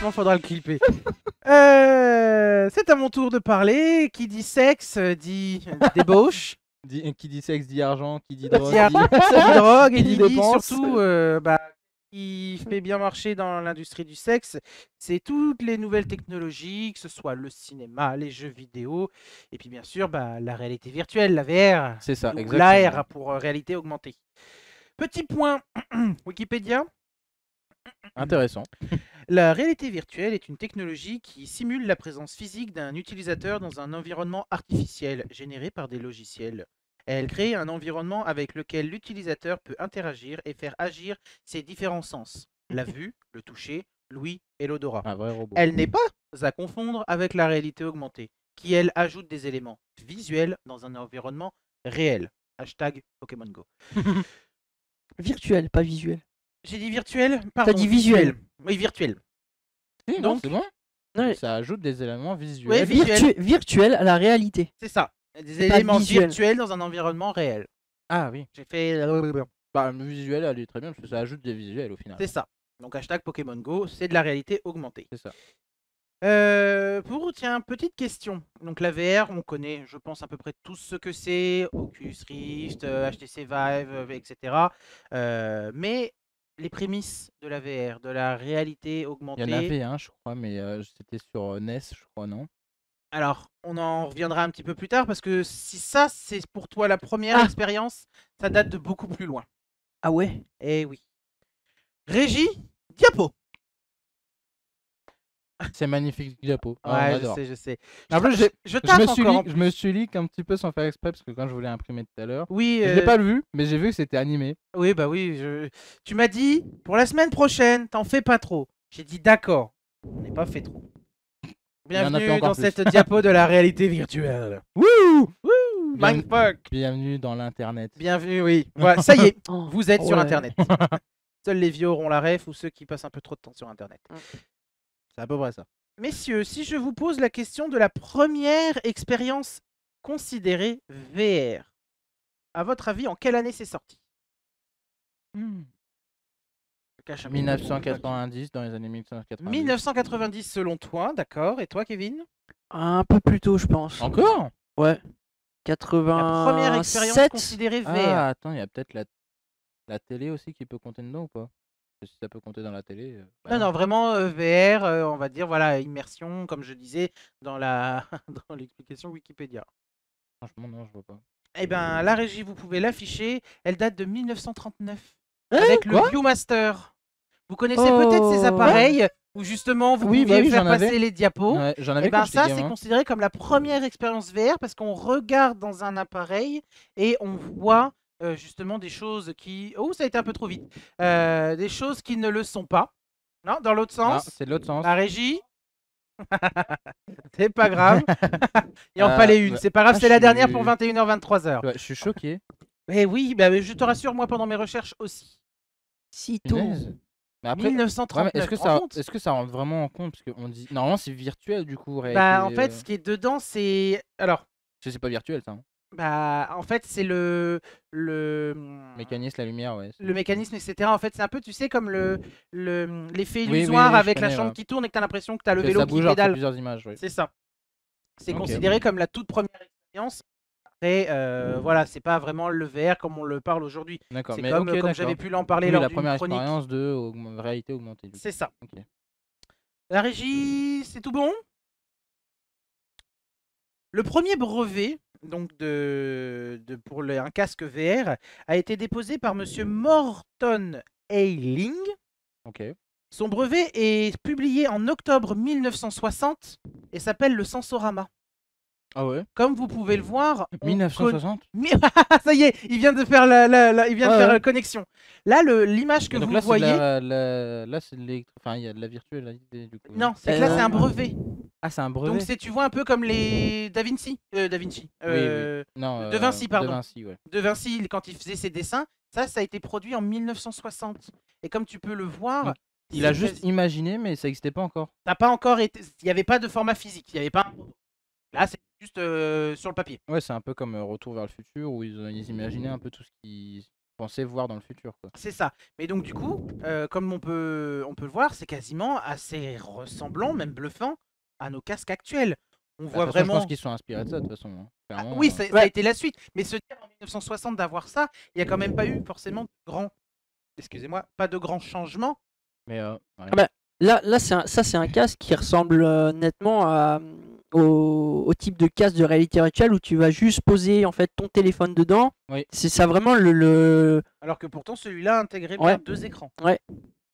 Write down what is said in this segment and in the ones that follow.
Franchement, faudra le clipper. C'est à mon tour de parler. Qui dit sexe dit débauche. Qui dit sexe dit argent, qui dit drogue, Dit drogue et qui dit dit dépense. surtout qui fait bien marcher dans l'industrie du sexe, c'est toutes les nouvelles technologies, que ce soit le cinéma, les jeux vidéo, et puis bien sûr la réalité virtuelle, la VR. C'est ça, ou exactement. l'AR pour réalité augmentée. Petit point Wikipédia. Intéressant. La réalité virtuelle est une technologie qui simule la présence physique d'un utilisateur dans un environnement artificiel généré par des logiciels. Elle crée un environnement avec lequel l'utilisateur peut interagir et faire agir ses différents sens, la vue, le toucher, l'ouïe et l'odorat. Un vrai robot. Elle n'est pas à confondre avec la réalité augmentée, qui elle ajoute des éléments visuels dans un environnement réel. Hashtag Pokémon Go. Virtuel, pas visuel. J'ai dit virtuel? Pardon. T'as dit visuel. Oui, virtuel. Si, non, Donc, c'est bon. Ouais. Ça ajoute des éléments visuels. Ouais, visuel. Virtuel à la réalité. C'est ça. Des C'est pas éléments visuel. virtuels dans un environnement réel. Ah oui. J'ai fait... Bah, le visuel, elle est très bien parce que ça ajoute des visuels au final. C'est ça. Donc hashtag Pokémon Go, c'est de la réalité augmentée. C'est ça. Tiens, petite question. Donc la VR, on connaît, je pense, à peu près tout ce que c'est. Oculus Rift, HTC Vive, etc. Mais les prémices de la VR, de la réalité Il augmentée... y en avait un, je crois, mais c'était sur NES, je crois, non? Alors, on en reviendra un petit peu plus tard, parce que si ça, c'est pour toi la première expérience, ça date de beaucoup plus loin. Ah ouais? Eh oui. Régie, diapo. C'est magnifique diapo. Ouais, on je adore. sais, je sais. En plus, je taffe encore. je me suis leak un petit peu sans faire exprès parce que quand je voulais imprimer tout à l'heure, Oui, je l'ai pas vu, mais j'ai vu que c'était animé. oui, bah oui. Tu m'as dit, pour la semaine prochaine, t'en fais pas trop. J'ai dit d'accord. On n'est pas fait trop. Il y en a fait Bienvenue encore dans plus. cette diapo de la réalité virtuelle. Wouh! Wouh! Mindfuck. Bienvenue dans l'internet. Bienvenue, oui. Voilà, ça y est, Oh, vous êtes sur ouais. Internet. Seuls les vieux auront la ref ou ceux qui passent un peu trop de temps sur Internet. C'est à peu près ça. Messieurs, si je vous pose la question de la première expérience considérée VR, à votre avis, en quelle année c'est sorti? Je cache un peu. 1990, dans les années 1990. 1990 selon toi, d'accord. Et toi, Kevin? Un peu plus tôt, je pense. Encore? Ouais. La première expérience 87. considérée VR. Ah, attends, il y a peut-être la télé aussi qui peut compter dedans ou pas? Parce que si ça peut compter dans la télé. Non, non, vraiment VR, on va dire, voilà, immersion, comme je disais dans dans l'explication Wikipédia. Franchement, non, je vois pas. Eh ben, la régie, vous pouvez l'afficher. Elle date de 1939. Hein, Avec le quoi Viewmaster. Vous connaissez peut-être ces appareils où justement vous Oui, pouviez bah oui, faire j'en passer avais. les diapos. Ouais, j'en Et avais ben quand j'étais ça, c'est gamin. considéré comme la première expérience VR parce qu'on regarde dans un appareil et on voit justement des choses qui... Oh, ça a été un peu trop vite. Des choses qui ne le sont pas. Non, dans l'autre Ah, sens. c'est de l'autre sens. La régie. C'est pas grave. Il en fallait une. bah, C'est pas grave, ah, c'est la je dernière suis- pour 21h, 23h. Ouais, je suis choqué. Eh oui, bah, je te rassure, moi pendant mes recherches aussi. Si tôt. Punaise. Mais après, ouais, 1939. mais est-ce que tu te rends compte est-ce que ça rentre vraiment en compte? Parce qu'on dit. Normalement, c'est virtuel du coup. Bah, en fait, ce qui est dedans, c'est. Alors, parce que c'est pas virtuel ça. Hein. bah, en fait, c'est le. Mécanisme, la lumière, ouais. Le mécanisme, etc. En fait, c'est un peu, tu sais, comme l'effet Oui, illusoire oui, je avec la connais, chambre ouais. qui tourne et que tu as l'impression que tu as le Que vélo ça qui bouge entre pédale. plusieurs images, ouais. C'est ça. C'est Ok. considéré comme la toute première expérience. Après, voilà, c'est pas vraiment le VR comme on le parle aujourd'hui. D'accord. C'est Mais comme, ok, comme d'accord. j'avais pu l'en parler Oui, lors la d'une première chronique. expérience de réalité augmentée. Du coup. C'est ça. Ok. La régie, c'est tout bon? Le premier brevet donc pour un casque VR a été déposé par Monsieur Morton Ailing. Ok. Son brevet est publié en octobre 1960 et s'appelle le Sensorama. Ah ouais. Comme vous pouvez le voir, 1960. ça y est, il vient de faire il vient de faire connexion. Là, l'image que Donc vous là, voyez. là, c'est de l'électro. Enfin, il y a de la virtualité du coup. Non, c'est que là, c'est un brevet. Ah, c'est un brevet. Donc tu vois un peu comme les Da Vinci. Oui, oui. Non, De Vinci, pardon. De Vinci, ouais. De Vinci, quand il faisait ses dessins, ça a été produit en 1960. Et comme tu peux le voir, Donc, il a juste imaginé, mais ça n'existait pas encore. ça n'a pas encore été. Il n'y avait pas de format physique. Il n'y avait pas. Là, c'est juste sur le papier. Ouais, c'est un peu comme Retour vers le futur où ils imaginaient un peu tout ce qui penser voir dans le futur, quoi. C'est ça. Mais donc du coup, comme on peut le voir, c'est quasiment assez ressemblant, même bluffant, à nos casques actuels. On Bah, voit de toute façon, je pense vraiment. qu'ils sont inspirés de ça, de toute façon, hein. Ah, Clairement, oui, ça a Ouais. été la suite. Mais se dire en 1960 d'avoir ça, il n'y a quand même pas eu forcément de grands, excusez-moi, pas de grands changements. mais ouais. Ah bah, là c'est un casque qui ressemble nettement au type de casque de réalité virtuelle où tu vas juste poser en fait ton téléphone dedans. Oui. C'est ça vraiment le... Alors que pourtant celui-là intégrait Ouais. bien 2 écrans. Ouais.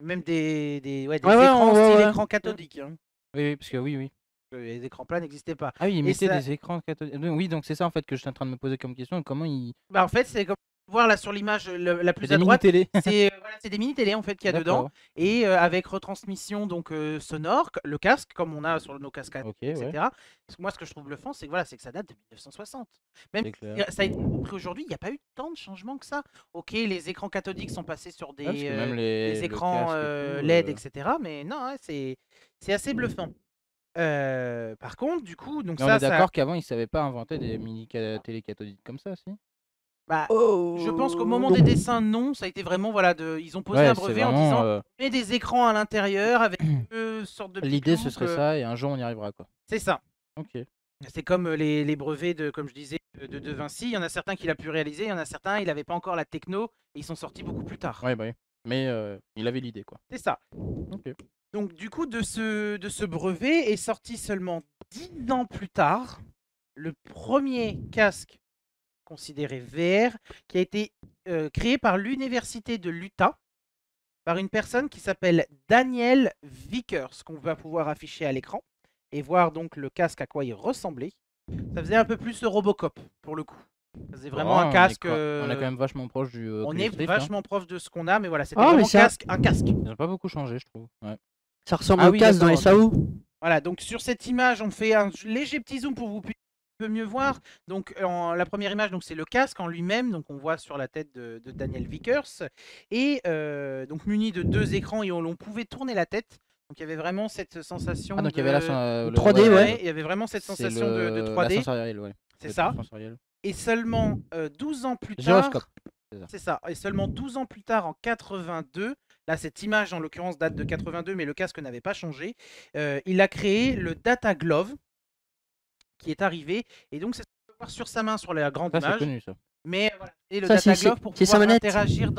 Même des Ouais, écrans ouais, style ouais. écran cathodique. Hein. Oui, parce que oui. Les écrans plats n'existaient pas. Ah oui, ils Et mettaient ça- des écrans cathodiques. Oui, donc c'est ça en fait que je suis en train de me poser comme question. Comment ils. Bah, en fait, c'est comme voir là sur l'image la plus Des à droite, mini-télé. c'est des mini télé en fait qu'il y a dedans D'accord. et avec retransmission donc sonore, le casque comme on a sur nos casques, Ok, etc. ouais, Parce que moi, ce que je trouve bluffant, c'est que voilà, c'est que ça date de 1960. Même c'est si clair. ça a été compris aujourd'hui, il n'y a pas eu tant de changements que ça. Ok, les écrans cathodiques sont passés sur Ouais, parce que même des le écrans casque et tout, LED, etc. Mais non, ouais, c'est assez bluffant. Par contre, du coup, donc Mais on ça, est d'accord qu'avant ils savaient pas inventer des télé cathodiques comme ça, si. bah, Oh, je pense qu'au moment non. des dessins, non, ça a été vraiment, voilà, ils ont posé Ouais, un c'est brevet en vraiment. disant, on met des écrans à l'intérieur avec deux sortes de petits L'idée ce clous, serait ça et un jour on y arrivera, quoi. c'est ça. Ok. C'est comme les brevets de, comme je disais, de Vinci. Il y en a certains qu'il a pu réaliser, il y en a certains, il n'avait pas encore la techno et ils sont sortis beaucoup plus tard. Ouais, bah oui. Mais il avait l'idée, quoi. C'est ça. Ok. Donc, du coup, de ce brevet est sorti seulement 10 ans plus tard le premier casque considéré VR qui a été créé par l'université de l'Utah par une personne qui s'appelle Daniel Vickers, qu'on va pouvoir afficher à l'écran et voir donc le casque à quoi il ressemblait. Ça faisait un peu plus Robocop pour le coup. Ça faisait vraiment un casque. On est quand même vachement proche du. On Oculus est Rift, hein. vachement proche de ce qu'on a, mais voilà, c'était Ah, mais vraiment ça- un casque. Ils n'ont pas beaucoup changé, je trouve. Ouais. Ça ressemble Ah au oui, casque dans les d'accord, SAO. Voilà, donc sur cette image, on fait un léger petit zoom pour que vous puissiez un peu mieux voir. Donc la première image, donc c'est le casque en lui-même, donc on voit sur la tête de Daniel Vickers, et donc muni de 2 écrans et où l'on pouvait tourner la tête. Donc il y avait vraiment cette sensation Ah, donc il y de... avait là le 3D, ouais. il y avait vraiment cette C'est sensation de la 3D. sensorielle, ouais. C'est Le ça. truc sensoriel. Et seulement 12 ans plus Gyroscope. tard, c'est ça. Et seulement 12 ans plus tard, en 82, là cette image en l'occurrence date de 82, mais le casque n'avait pas changé. Il a créé le Data Glove qui est arrivé. Et donc c'est ce qu'on peut voir sur sa main sur la grande Ça, c'est image. connu, ça. Mais voilà, et le Ça, Data c'est- Glove pour c'est sa pouvoir manette. interagir Ouais.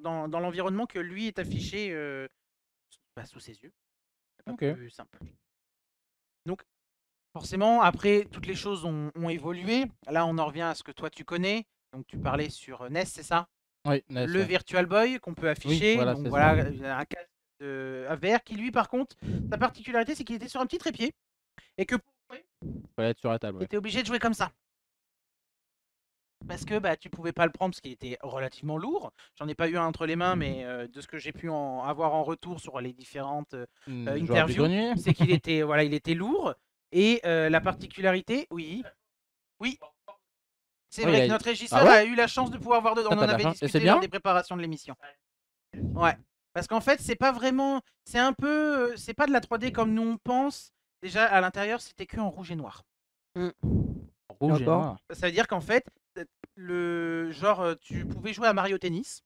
dans l'environnement que lui est affiché sous ses yeux. C'est pas Ok. plus simple. Donc forcément, après, toutes les choses ont évolué. Là, on en revient à ce que toi tu connais. Donc tu parlais sur NES, c'est ça? Oui, NES, Le ouais. Virtual Boy qu'on peut afficher. voilà, Donc c'est voilà, un casque à VR qui lui, par contre, sa particularité, c'est qu'il était sur un petit trépied et que pour jouer, Fallait être sur la table, tu ouais. étais obligé de jouer comme ça. Parce que bah, tu pouvais pas le prendre parce qu'il était relativement lourd. J'en ai pas eu un entre les mains, mais de ce que j'ai pu avoir en retour sur les différentes Joueur du interviews, grenier. c'est qu'il était, voilà, il était lourd. Et la particularité, oui, c'est Oui, vrai il que a- notre régisseur Ah ouais a eu la chance de pouvoir voir dedans. Ah, On t'as en de la avait chance. Et discuté c'est bien lors des préparations de l'émission. Ouais, parce qu'en fait, c'est pas vraiment, c'est un peu, c'est pas de la 3D comme nous on pense. Déjà à l'intérieur, c'était que en rouge et noir. Rouge et D'accord. noir. Ça veut dire qu'en fait, le genre, tu pouvais jouer à Mario Tennis.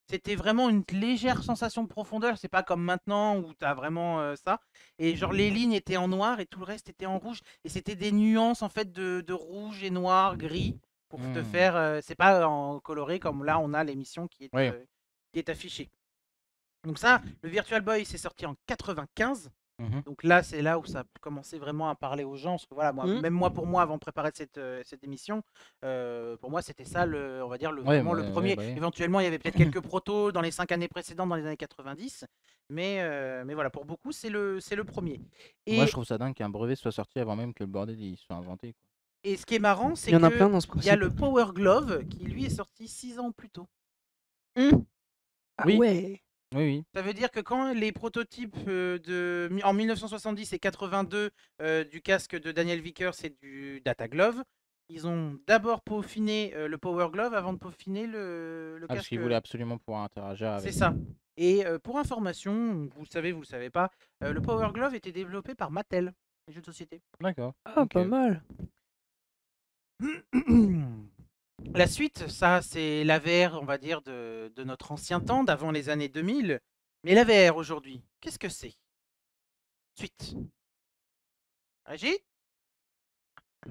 C'était vraiment une légère sensation de profondeur. C'est pas comme maintenant où tu as vraiment ça. Et genre les lignes étaient en noir et tout le reste était en rouge. Et c'était des nuances en fait de rouge et noir, gris pour te faire. C'est pas en coloré comme là on a l'émission qui est affichée. Donc ça, le Virtual Boy c'est sorti en 95. Mhm. Donc là, c'est là où ça a commencé vraiment à parler aux gens. Parce que voilà, même moi, pour moi, avant de préparer cette émission, pour moi, c'était ça, on va dire, vraiment le premier. bah oui. Éventuellement, il y avait peut-être quelques protos dans les 5 années précédentes, dans les années 90. Mais voilà, pour beaucoup, c'est le premier. Et, Moi, je trouve ça dingue qu'un brevet soit sorti avant même que le bordel il soit inventé, quoi. et ce qui est marrant, c'est Il y en a que plein dans ce il y a principe. le Power Glove qui, lui, est sorti 6 ans plus tôt. Ah Oui. ouais. Oui. Ça veut dire que quand les prototypes en 1970 et 82 du casque de Daniel Vickers et du Data Glove, ils ont d'abord peaufiné le Power Glove avant de peaufiner le Ah, parce casque. qu'ils voulaient absolument pouvoir interagir avec. C'est ça. Et pour information, vous le savez pas, le Power Glove était développé par Mattel, les jeux de société. D'accord. Ah, Ok. pas mal. La suite, ça, c'est la VR, on va dire, de notre ancien temps, d'avant les années 2000. Mais la VR aujourd'hui, qu'est-ce que c'est? Suite. Régie? Ah,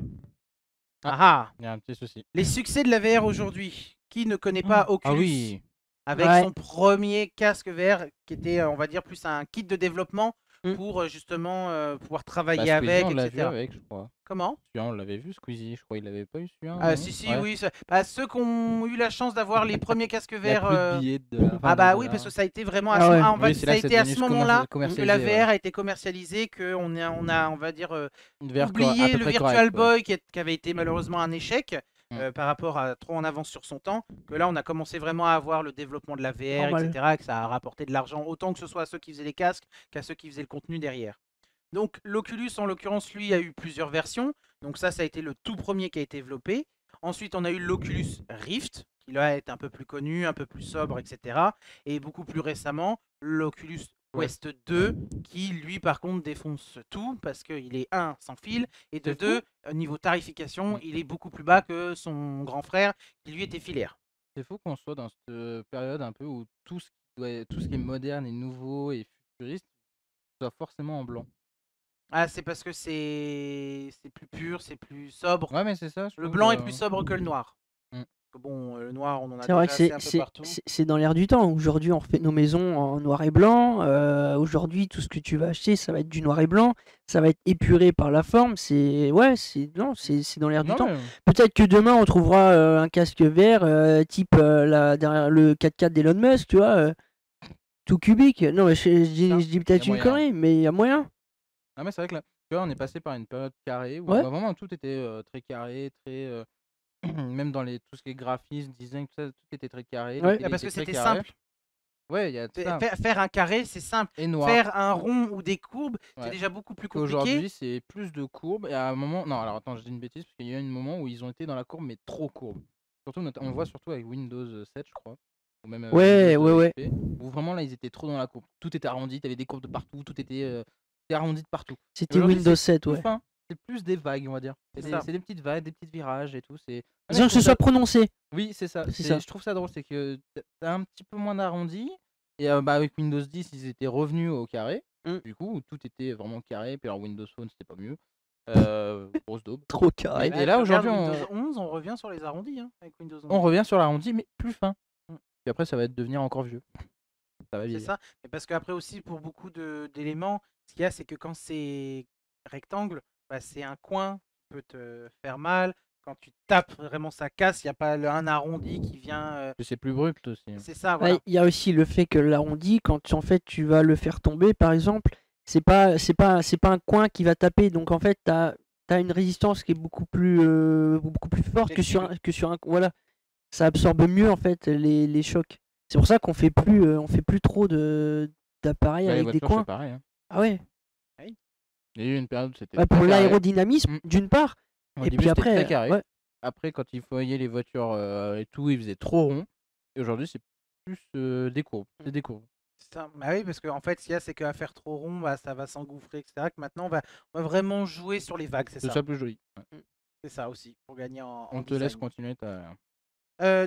Ah ah. il y a un petit souci. Les succès de la VR aujourd'hui. Qui ne connaît pas Ah Oculus? oui, Avec Ouais. son premier casque VR qui était, on va dire, plus un kit de développement Mm. pour justement pouvoir bah, travailler Squeezie, avec, on l'a vu etc. avec, je crois. Comment? Celui-là, on l'avait vu, Squeezie, je crois, il l'avait pas eu celui-là, Ah, non? si, Ouais. oui. Bah, ceux qui ont eu la chance d'avoir les premiers casques Il y a VR. plus de billets de Ah $20. bah oui, parce que ça a été vraiment Ah ouais. on va Oui, dire, c'est ça a là que c'est été à devenu ce moment-là que la commercialisé, ouais. VR a été commercialisée, qu'on a, on va dire, Une VR à oublié peu le près Virtual correcte, ouais. Boy qui avait été malheureusement un échec Mm. par rapport à trop en avance sur son temps, que là on a commencé vraiment à avoir le développement de la VR, Normal. etc., et que ça a rapporté de l'argent autant que ce soit à ceux qui faisaient les casques qu'à ceux qui faisaient le contenu derrière. Donc l'Oculus, en l'occurrence, lui, a eu plusieurs versions. Donc ça a été le tout premier qui a été développé. Ensuite, on a eu l'Oculus Rift, qui là est un peu plus connu, un peu plus sobre, etc. Et beaucoup plus récemment, l'Oculus Quest 2, qui lui, par contre, défonce tout, parce qu'il est, un, sans fil, et de C'est deux, fou. niveau tarification, Mm. il est beaucoup plus bas que son grand frère, qui lui était filaire. C'est fou qu'on soit dans cette période un peu où tout ce qui est moderne et nouveau et futuriste soit forcément en blanc. Ah, c'est parce que c'est plus pur, c'est plus sobre. Ouais, mais c'est ça, je Le trouve. blanc est plus sobre que le noir. Mm. Bon, le noir, on en a C'est vrai que déjà assez un peu partout. c'est dans l'air du temps. Aujourd'hui, on refait nos maisons en noir et blanc. Aujourd'hui, tout ce que tu vas acheter, ça va être du noir et blanc. Ça va être épuré par la forme. C'est c'est dans l'air du Non, temps. mais Peut-être que demain, on trouvera un casque vert type derrière le 4x4 d'Elon Musk, tu vois, tout cubique. Non, mais je dis peut-être y a une moyen. connerie, mais il y a moyen. Ah, mais c'est vrai que là, tu vois, on est passé par une période carrée où Ouais. bah, vraiment tout était très carré, très. Même dans tout ce qui est graphisme, design, tout ça, tout était très carré. Ouais. Les télés Parce que étaient très c'était carrées. simple. Ouais, il y a ça. Faire un carré, c'est simple. Et noir. Faire un rond ou des courbes, c'est Ouais. déjà beaucoup plus compliqué. Aujourd'hui, c'est plus de courbes. Et à un moment. Non, alors attends, je dis une bêtise, parce qu'il y a eu un moment où ils ont été dans la courbe, mais trop courbe. Surtout, on le voit surtout avec Windows 7, je crois. Ou même Ouais, Windows ouais. XP, où vraiment là, ils étaient trop dans la courbe. Tout était arrondi, t'avais des courbes de partout, tout était arrondi de partout. C'était Aujourd'hui, Windows c'est 7, plus ouais. fin, c'est plus des vagues, on va dire. C'est C'est ça. des petites vagues, des petits virages et tout. C'est. Ah, mais Disons je que ce trouve soit ça. prononcé. Oui, c'est ça. C'est ça. Je trouve ça drôle, c'est que t'as un petit peu moins d'arrondi. Et bah, avec Windows 10, ils étaient revenus au carré. Mm. Du coup, où tout était vraiment carré. Puis alors, Windows Phone, c'était pas mieux. Grosse daube. Trop carré. Et là, aujourd'hui, Windows 11, on revient sur les arrondis avec Windows 11. on revient sur l'arrondi, mais plus fin. Mm. Puis après, ça va devenir encore vieux. Ça va C'est vieillir. ça. Mais parce qu'après aussi, pour beaucoup d'éléments, ce qu'il y a, c'est que quand c'est rectangle, bah, c'est un coin qui peut te faire mal. Quand tu tapes, vraiment ça casse. Il n'y a pas un arrondi qui vient. Puis c'est plus brut aussi. C'est ça, Ah, voilà. il y a aussi le fait que l'arrondi, quand en fait tu vas le faire tomber, par exemple, c'est pas un coin qui va taper. Donc en fait, tu as une résistance qui est beaucoup plus forte que sur un voilà. Ça absorbe mieux en fait les chocs. C'est pour ça qu'on fait plus trop d'appareils Bah, les avec des voitures, coins. c'est pareil. Hein. Ah ouais. Il y a eu une période où c'était. Bah, pour très carré. l'aérodynamisme Mm. d'une part, Au et début, puis c'était après, très carré. ouais. Après, quand il voyait les voitures et tout, ils faisaient trop rond. Et aujourd'hui, c'est plus des courbes. C'est des courbes. Ça. Bah oui, parce qu'en fait, ce qu'il y a, c'est qu'à faire trop rond, bah, ça va s'engouffrer, etc. Que maintenant, on va vraiment jouer sur les vagues, c'est C'est ça. ça plus joli. Ouais. C'est ça aussi, pour gagner en On te design. laisse continuer ta.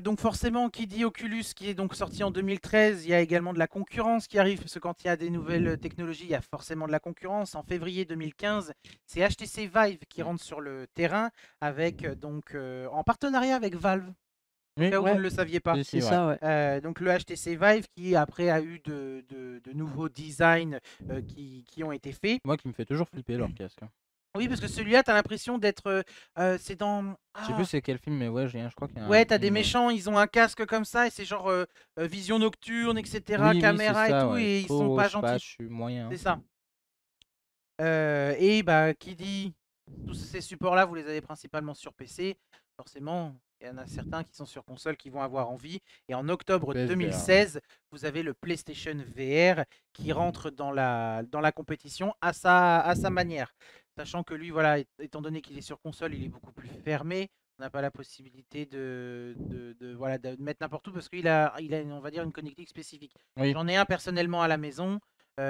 Donc forcément, qui dit Oculus, qui est donc sorti en 2013, il y a également de la concurrence qui arrive, parce que quand il y a des nouvelles technologies, il y a forcément de la concurrence. En février 2015, c'est HTC Vive qui rentre sur le terrain, avec en partenariat avec Valve, Oui, là où ouais. vous ne le saviez pas. Si, C'est ouais. ça, ouais. Donc le HTC Vive qui après a eu de nouveaux designs qui ont été faits. Moi qui me fait toujours flipper leur casque. Hein. Oui, parce que celui-là, t'as l'impression d'être... c'est dans... Je sais plus c'est quel film, mais ouais, je crois qu'il y a un Ouais, t'as des film, méchants, ils ont un casque comme ça, et c'est genre vision nocturne, etc., Oui, caméra c'est et ça, tout, ouais. et ils Trop, sont pas je sais pas, gentils. je suis moyen. C'est ça. Et bah, qui dit tous ces supports-là, vous les avez principalement sur PC. Forcément, il y en a certains qui sont sur console qui vont avoir envie. Et en octobre PSVR. 2016, vous avez le PlayStation VR qui rentre dans la compétition à sa manière. Sachant que lui, voilà, étant donné qu'il est sur console, il est beaucoup plus fermé. On n'a pas la possibilité voilà, de mettre n'importe où parce qu'il a, on va dire, une connectique spécifique. Oui. J'en ai un personnellement à la maison.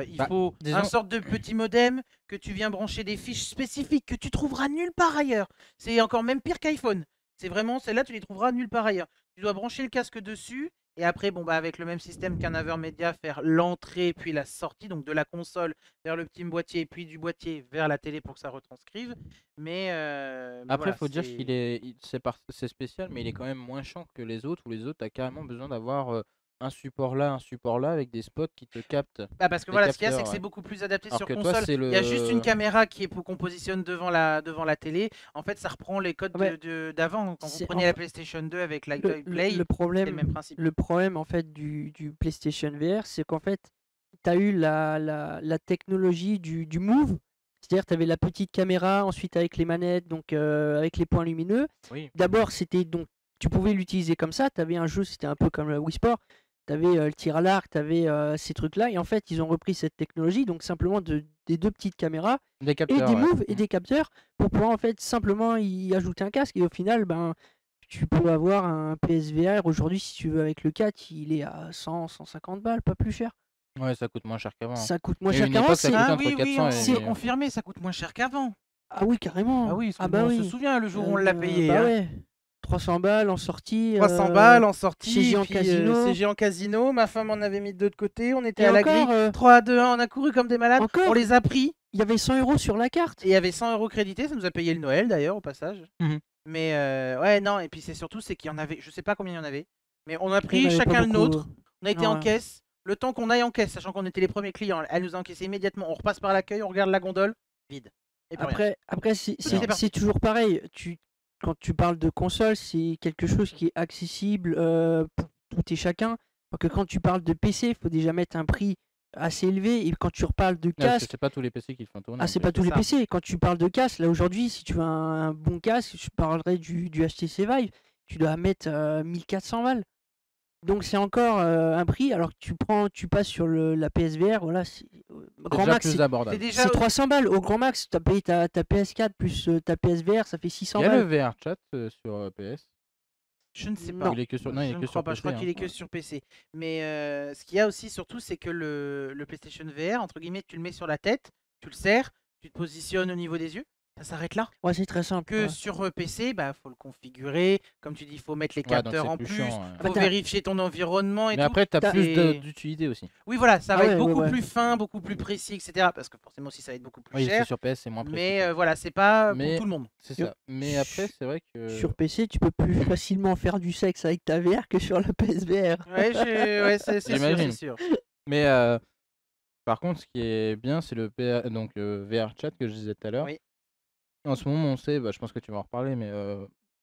Il faut disons- un sorte de petit modem que tu viens brancher des fiches spécifiques que tu trouveras nulle part ailleurs. C'est encore même pire qu'iPhone. C'est vraiment, celles-là, tu les trouveras nulle part ailleurs. Tu dois brancher le casque dessus et après, bon, bah, avec le même système qu'un Avermedia, faire l'entrée puis la sortie, donc de la console vers le petit boîtier, puis du boîtier vers la télé pour que ça retranscrive. Mais Après, voilà, faut dire qu'il c'est. est, c'est spécial, mais il est quand même moins chiant que les autres, où les autres, t'as carrément besoin d'avoir un support là, avec des spots qui te captent, Bah parce que des voilà, ce qu'il y a, c'est capteurs, que c'est ouais. beaucoup plus adapté Alors sur que toi, console. c'est Il y a juste une le... caméra qu'on positionne devant la télé. En fait, ça reprend les codes Ah bah, d'avant. Quand vous c'est preniez la PlayStation 2 avec Live le, le, Play, le c'était le même problème, principe. le problème en fait du PlayStation VR, c'est qu'en fait, tu as eu la technologie du Move, c'est-à-dire tu avais la petite caméra, ensuite avec les manettes, donc avec les points lumineux. Oui. D'abord, c'était donc tu pouvais l'utiliser comme ça, tu avais un jeu, c'était un peu comme le Wii Sport, tu avais le tir à l'arc, tu avais ces trucs-là, et en fait, ils ont repris cette technologie, donc simplement des deux petites caméras Des et capteurs, des ouais. moves et des capteurs pour pouvoir en fait simplement y ajouter un casque, et au final, ben tu peux avoir un PSVR aujourd'hui, si tu veux, avec le 4, il est à 100, 150 balles, pas plus cher. Ouais, ça coûte moins cher qu'avant. Ça coûte moins Il y a eu cher une qu'avant, époque, ça c'est... coûtait Ah entre oui, oui, 400 on peut et... confirmer, ça coûte moins cher qu'avant. Ah oui, Ah carrément. oui, Ah on bah se oui. souvient le jour où on l'a payé. Bah Hein. ouais. 300 balles en sortie. 300 balles en Chez sortie, Géant puis Casino. CG en casino. Ma femme en avait mis de l'autre côté. On était Et à la encore, grille. 3 à 2 1, on a couru comme des malades. On encore, les a pris. il y avait 100 € sur la carte. Et il y avait 100 € crédités. Ça nous a payé le Noël d'ailleurs, au passage. Mhm. Mais ouais, non. Et puis c'est surtout, c'est qu'il y en avait. Je sais pas combien il y en avait. Mais on a Il y en pris avait pas chacun le beaucoup. nôtre. On a été en Ouais. caisse. Le temps qu'on aille en caisse, sachant qu'on était les premiers clients, elle nous a encaissé immédiatement. On repasse par l'accueil, on regarde la gondole, vide. Et plus rien. Après C'était parti. c'est toujours pareil. Quand tu parles de console, c'est quelque chose qui est accessible pour tout et chacun. Alors que quand tu parles de PC, il faut déjà mettre un prix assez élevé. Et quand tu reparles de Ouais, parce que casque, c'est pas tous les PC qui le font tourner. ah, en c'est plus. pas tous C'est les ça. PC. Quand tu parles de casque, là aujourd'hui, si tu veux un bon casque, je parlerai du HTC Vive, tu dois mettre 1400 balles. Donc c'est encore un prix, alors que tu passes sur la PSVR, voilà, C'est grand déjà max, plus C'est abordable. déjà. c'est 300 balles. Au grand max, tu as payé ta PS4 plus ta PSVR, ça fait 600 Il y a le balles. VR chat sur PS. Je ne sais Non. pas. Il est que sur... Non, il Je est ne que crois sur pas. PC. Je crois qu'il hein. est que sur PC. Mais ce qu'il y a aussi, surtout, c'est que le PlayStation VR, entre guillemets, tu le mets sur la tête, tu le serres, tu te positionnes au niveau des yeux, ça s'arrête là. Ouais, c'est très simple. Que Ouais. sur PC, bah faut le configurer. Comme tu dis, il faut mettre les Ouais, donc capteurs c'est en plus plus. chiant. Il Bah, faut t'as- vérifier ton environnement et Mais tout. après, t'as T'as- plus Et- d'utilité aussi. Oui, voilà, ça Ah va ouais, être beaucoup ouais. plus fin, beaucoup plus précis, etc. Parce que forcément, aussi, ça va être beaucoup plus Oui, c'est cher. sur PS, c'est moins précis. Mais quoi. voilà, c'est pas Mais- pour tout le monde. C'est Sur- ça. Mais après, c'est vrai que... Sur PC, tu peux plus facilement faire du sexe avec ta VR que sur la PSVR. Ouais, ouais, c'est sûr, J'imagine. c'est sûr. Mais par contre, ce qui est bien, c'est le donc, VR chat que je disais tout à l'heure. Oui. En ce moment, on sait, bah, je pense que tu vas en reparler, mais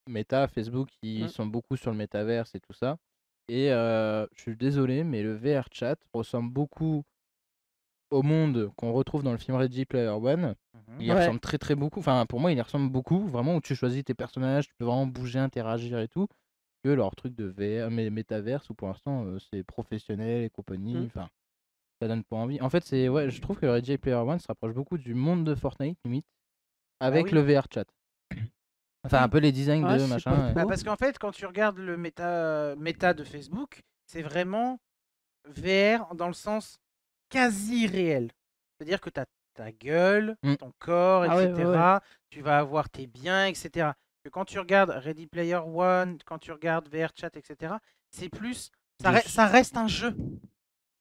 Meta, Facebook, ils Mm. sont beaucoup sur le métaverse et tout ça. Et je suis désolé, mais le VR chat ressemble beaucoup au monde qu'on retrouve dans le film Ready Player One. Mhm. Il y Ouais. ressemble très très beaucoup. Enfin, pour moi, il y ressemble beaucoup. Vraiment, où tu choisis tes personnages, tu peux vraiment bouger, interagir et tout. Que leur truc de VR, mais métaverse, où pour l'instant, c'est professionnel et compagnie. Mm. Enfin, ça donne pas envie. En fait, ouais, je trouve que Ready Player One se rapproche beaucoup du monde de Fortnite, limite, avec oui. le VR chat. Enfin, un peu les designs Ouais, de c'est machin. pas ouais. faux. Bah, parce qu'en fait, quand tu regardes le méta de Facebook, c'est vraiment VR dans le sens quasi réel. C'est-à-dire que tu as ta gueule, Mm. ton corps, Ah ouais, etc. ouais. Tu vas avoir tes biens, etc. Que quand tu regardes Ready Player One, quand tu regardes VR Chat, etc., c'est plus. Ça reste un jeu.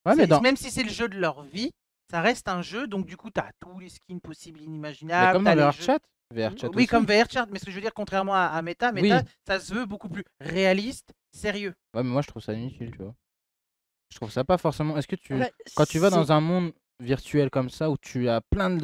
Ouais, mais Même si c'est le jeu de leur vie, ça reste un jeu. Donc, du coup, tu as tous les skins possibles, mais inimaginables. comme t'as dans les VR jeux- chat. VR chat Oui, aussi. comme VR Chat. Mais ce que je veux dire, contrairement à Meta, Oui. ça se veut beaucoup plus réaliste, sérieux. Ouais, mais moi, je trouve ça inutile, tu vois. Je trouve ça pas forcément. Est-ce que tu. Après, Quand tu vas c'est- dans un monde virtuel comme ça où tu as plein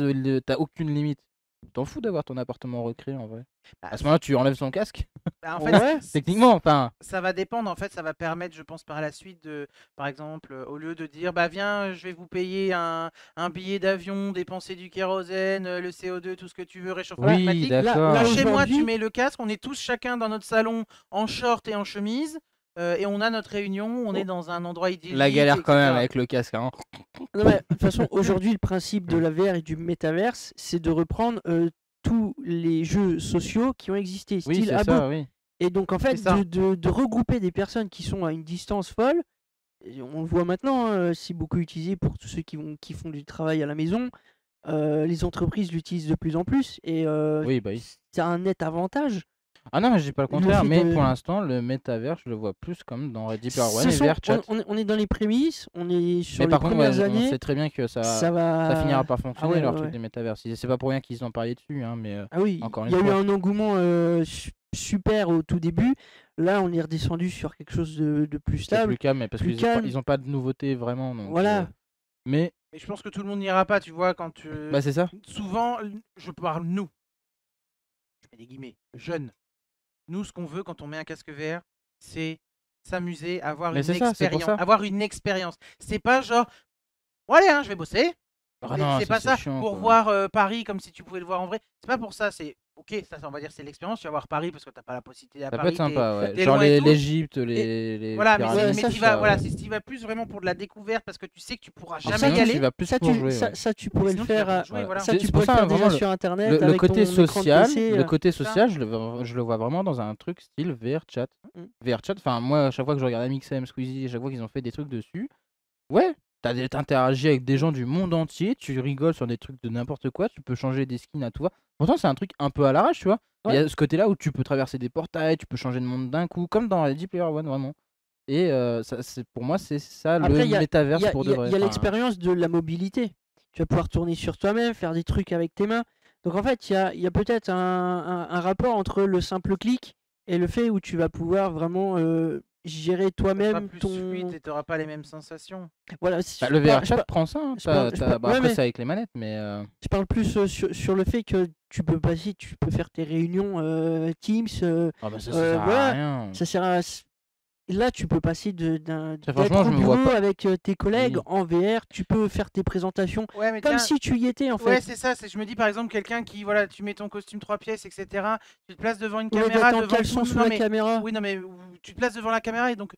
t'as aucune limite, tu t'en fous d'avoir ton appartement recréé en vrai. Bah, À ce moment-là, tu enlèves son casque. bah, en fait, Ouais. Techniquement, enfin. ça va dépendre. En fait, ça va permettre, je pense, par la suite de, par exemple, au lieu de dire, bah viens, je vais vous payer un billet d'avion, dépenser du kérosène, le CO2, tout ce que tu veux, réchauffement Oui, climatique. d'accord. là, Chez moi, tu aujourd'hui- mets le casque, on est tous chacun dans notre salon en short et en chemise, et on a notre réunion, on est dans un endroit idyllique. La galère quand même etc. avec le casque. Hein. Non, mais, de toute façon, aujourd'hui, le principe de la VR et du métaverse, c'est de reprendre tous les jeux sociaux qui ont existé, Oui, style c'est Abo. ça, oui. Et donc, en fait, C'est ça. de regrouper des personnes qui sont à une distance folle, et on le voit maintenant, c'est beaucoup utilisé pour tous ceux qui font du travail à la maison. Les entreprises l'utilisent de plus en plus et Oui, bah oui. c'est un net avantage. Ah non, mais je dis pas le Le contraire, fait mais de... pour l'instant, le métavers, je le vois plus comme dans Ready Player One Ce et sont... VRChat. on est dans les prémices, on est sur Mais les par contre, ouais, premières on années, sait très bien que ça ça finira va... par Ah fonctionner, ouais, leur ouais, truc ouais. des métavers. C'est pas pour rien qu'ils ont parié dessus, hein, mais Ah oui, encore il une y a eu fois. un engouement super au tout début. Là, on est redescendu sur quelque chose de plus C'est stable, plus calme, mais parce plus qu'ils ont pas, calme. ils ont pas de nouveauté vraiment. Donc, Voilà. mais, Mais je pense que tout le monde n'ira pas, tu vois, quand bah, c'est ça. souvent, je parle nous, je mets des guillemets, jeunes. Nous, ce qu'on veut quand on met un casque VR, c'est s'amuser, avoir Mais une c'est ça, c'est pour expérience. ça. Avoir une expérience. C'est pas genre, bon allez, hein, je vais bosser. Ah non, C'est ça pas c'est ça chiant, pour quoi. voir Paris comme si tu pouvais le voir en vrai. C'est pas pour ça, c'est ok, ça on va dire c'est l'expérience, tu vas voir Paris parce que t'as pas la possibilité à Ça peut être Paris, sympa, ouais. t'es Genre loin et tout. l'Égypte, Et les voilà, mais, pyramides, ça, tu tout vas, ça, voilà, ouais. c'est si tu vas plus vraiment pour de la découverte parce que tu sais que tu pourras Alors jamais y sinon, tu aller. vas plus pour jouer, ouais. ça, tu Mais pourrais le sinon, tu vas faire, pour jouer, Voilà. voilà. ça, tu C'est pour pourrais le ça, faire vraiment, déjà sur Internet le avec côté ton écran de social, PC. le côté ça. social, je le vois vraiment dans un truc style VRChat. Mm. VRChat, enfin, moi, à chaque fois que je regarde MXM, Squeezie, à chaque fois qu'ils ont fait des trucs dessus, ouais, t'interagis avec des gens du monde entier, tu rigoles sur des trucs de n'importe quoi, tu peux changer des skins à tout va. Pourtant, c'est un truc un peu à l'arrache, tu vois. Il y a ce côté-là où tu peux traverser des portails, tu peux changer de monde d'un coup, comme dans Ready Player One, vraiment. Et pour moi, c'est ça Après, le métaverse pour de il vrai. y a Enfin, l'expérience de la mobilité. Tu vas pouvoir tourner sur toi-même, faire des trucs avec tes mains. Donc en fait, il y a peut-être un rapport entre le simple clic et le fait où tu vas pouvoir vraiment gérer Ça sera toi-même plus ton... fluide et t'auras pas les mêmes sensations. Voilà, bah, le VRChat prend ça, hein. Bah, ouais, après, mais c'est avec les manettes, mais je parle plus sur le fait que tu peux passer, tu peux faire tes réunions Teams. ah bah, ça sert à Voilà, rien. ça sert à... Là, tu peux passer Ça, d'être franchement, au je me vois bureau pas. avec tes collègues Oui. en VR, tu peux faire tes présentations Ouais, mais comme tiens, si tu y étais en ouais, fait. c'est ça. Je me dis par exemple quelqu'un qui, voilà, tu mets ton costume 3 pièces, etc. Tu te places devant une Au lieu caméra, d'être en devant caleçon tout. sous Non la mais, caméra. oui, non mais tu te places devant la caméra et donc,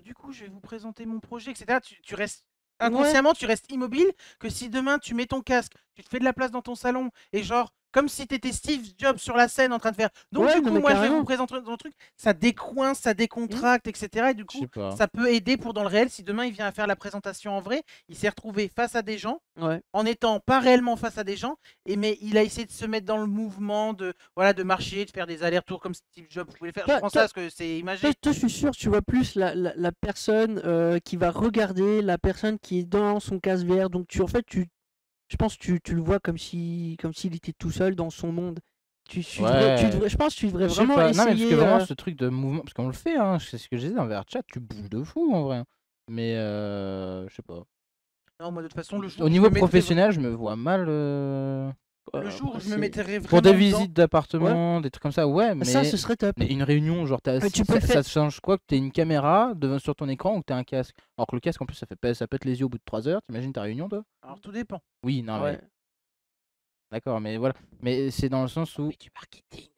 du coup, je vais vous présenter mon projet, etc. Tu restes Ouais, inconsciemment, tu restes immobile. Que si demain tu mets ton casque, tu te fais de la place dans ton salon et genre comme si t'étais Steve Jobs sur la scène en train de faire. Donc ouais, du non coup, mais moi je vais vous carrément. présenter mon truc. Ça décoince, ça décontracte, etc. Et du Je coup, sais pas. ça peut aider pour dans le réel. Si demain il vient à faire la présentation en vrai, il s'est retrouvé face à des gens Ouais. en étant pas réellement face à des gens, mais il a essayé de se mettre dans le mouvement, de, voilà, de marcher, de faire des allers-retours comme Steve Jobs pouvait le faire. Je prends ça parce que c'est imagé. Toi, je suis sûr, tu vois plus la personne qui va regarder, la personne qui est dans son casque VR. Donc en fait, je pense que tu le vois comme s'il était tout seul dans son monde. Je pense que tu devrais Je sais vraiment pas. Non, mais parce essayer. que vraiment, ce truc de mouvement, parce qu'on le fait, hein, c'est ce que je disais dans VRChat, tu bouges de fou en vrai. Mais je sais pas. Non, moi de toute façon, le jour Au où je niveau me mettrai- professionnel, je me vois mal. le jour où après, je me c'est- mettrai Pour vraiment des dedans- visites d'appartements, des trucs comme ça, ouais, mais. Ça, ce serait top. Mais une réunion, genre, Mais tu peux le ça faire- change quoi que t'aies une caméra sur ton écran ou que t'aies un casque? Alors que le casque, en plus, ça pète les yeux au bout de 3 heures. T'imagines ta réunion, toi? Alors tout dépend. Oui, non, Ouais. mais. D'accord, mais voilà. Mais c'est dans le sens où. Mais du marketing.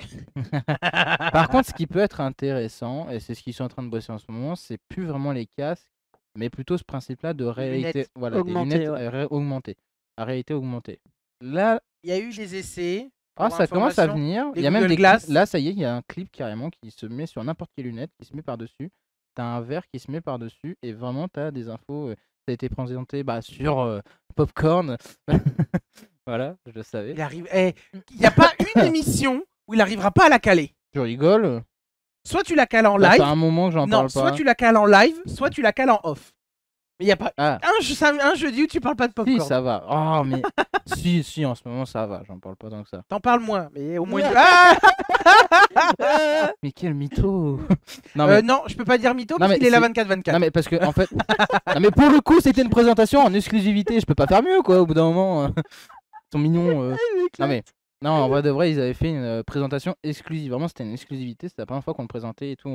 Par contre, ce qui peut être intéressant, et c'est ce qu'ils sont en train de bosser en ce moment, c'est plus vraiment les casques, mais plutôt ce principe-là de réalité. lunettes Voilà, augmentées, des lunettes augmentées. À réalité augmentée. Là, Il y a eu des essais. ça commence à venir. les Il y a même Google des Glass. clips. Là, ça y est, il y a un clip carrément qui se met sur n'importe quelle lunette, qui se met par-dessus. T'as un verre qui se met par-dessus, et vraiment, t'as des infos. Ça a été présenté sur Popcorn. Voilà, je le savais. Il arrive. Il n'y a pas une émission où il n'arrivera pas à la caler. Tu rigoles? Soit tu la cales en Là, live. ça fait un moment que j'en Non, parle soit pas. tu la cales en live, soit tu la cales en off. Mais il n'y a pas Ah. un jeudi où tu parles pas de popcorn. Si, ça va. Oh, mais. si, en ce moment, ça va. J'en parle pas tant que ça. T'en parles moins, mais au moins. Ouais. Ah Mais quel mytho! Non, mais. non, je peux pas dire mytho Non, parce mais qu'il est là c'est- 24-24. Non, mais parce que, en fait. Non, mais pour le coup, c'était une présentation en exclusivité. Je peux pas faire mieux, quoi, au bout d'un moment. Ils sont mignons. Non, mais. Non, en vrai de vrai, ils avaient fait une présentation exclusive. Vraiment, c'était une exclusivité. C'était la première fois qu'on le présentait et tout.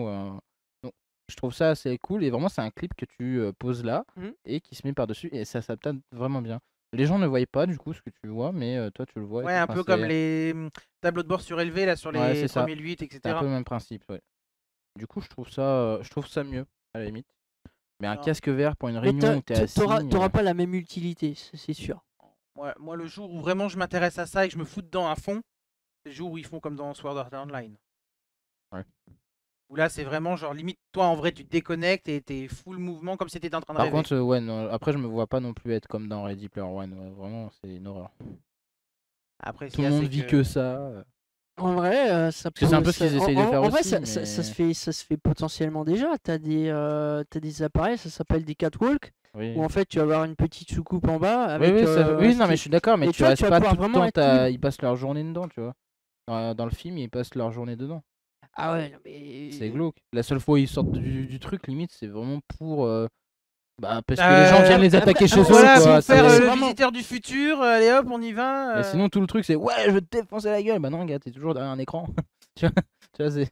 Donc, je trouve ça assez cool. Et vraiment, c'est un clip que tu poses là Mhm. et qui se met par-dessus. Et ça s'adapte vraiment bien. Les gens ne voient pas, du coup, ce que tu vois, mais toi, tu le vois. et Ouais, tout. un Enfin, peu comme les tableaux de bord surélevés là sur Ouais, les c'est ça. 3008, C'est un etc. peu le même principe, ouais. Du coup, je trouve ça mieux, à la limite. Mais un Non. casque vert pour une Mais réunion où t'es assis. t'auras pas la même utilité, c'est sûr. Moi, le jour où vraiment je m'intéresse à ça et que je me fous dedans à fond, c'est le jour où ils font comme dans Sword Art Online. Ouais. Où là, c'est vraiment genre limite, toi en vrai, tu te déconnectes et t'es full mouvement comme si t'étais en train de Par rêver. contre, ouais, non, après, je me vois pas non plus être comme dans Ready Player One. Ouais, vraiment, c'est une horreur. Après, ce Tout qu'il y le a, monde c'est vit que ça. En vrai, Parce que c'est un peu ce qu'ils essayent de faire en vrai, aussi, ça se fait potentiellement déjà. T'as des appareils, ça s'appelle des catwalks, où Oui. en fait tu vas avoir une petite soucoupe en bas Oui, avec oui, oui, ce non, mais qui... je suis d'accord, mais Et tu tu vois, tu restes vas pas pouvoir tout le vraiment temps, être libre. ils passent leur journée dedans, tu vois. Dans le film, ils passent leur journée dedans. Ah ouais, non, C'est mais... glauque. La seule fois où ils sortent du truc, limite, c'est vraiment pour. Parce que les gens viennent les attaquer chez eux, Voilà, quoi. pour faire c'est le vraiment- visiteur du futur, allez hop, on y va. Mais sinon, tout le truc, c'est ouais, je vais te défoncer la gueule. Bah non, gars, t'es toujours derrière un écran. Tu vois, c'est.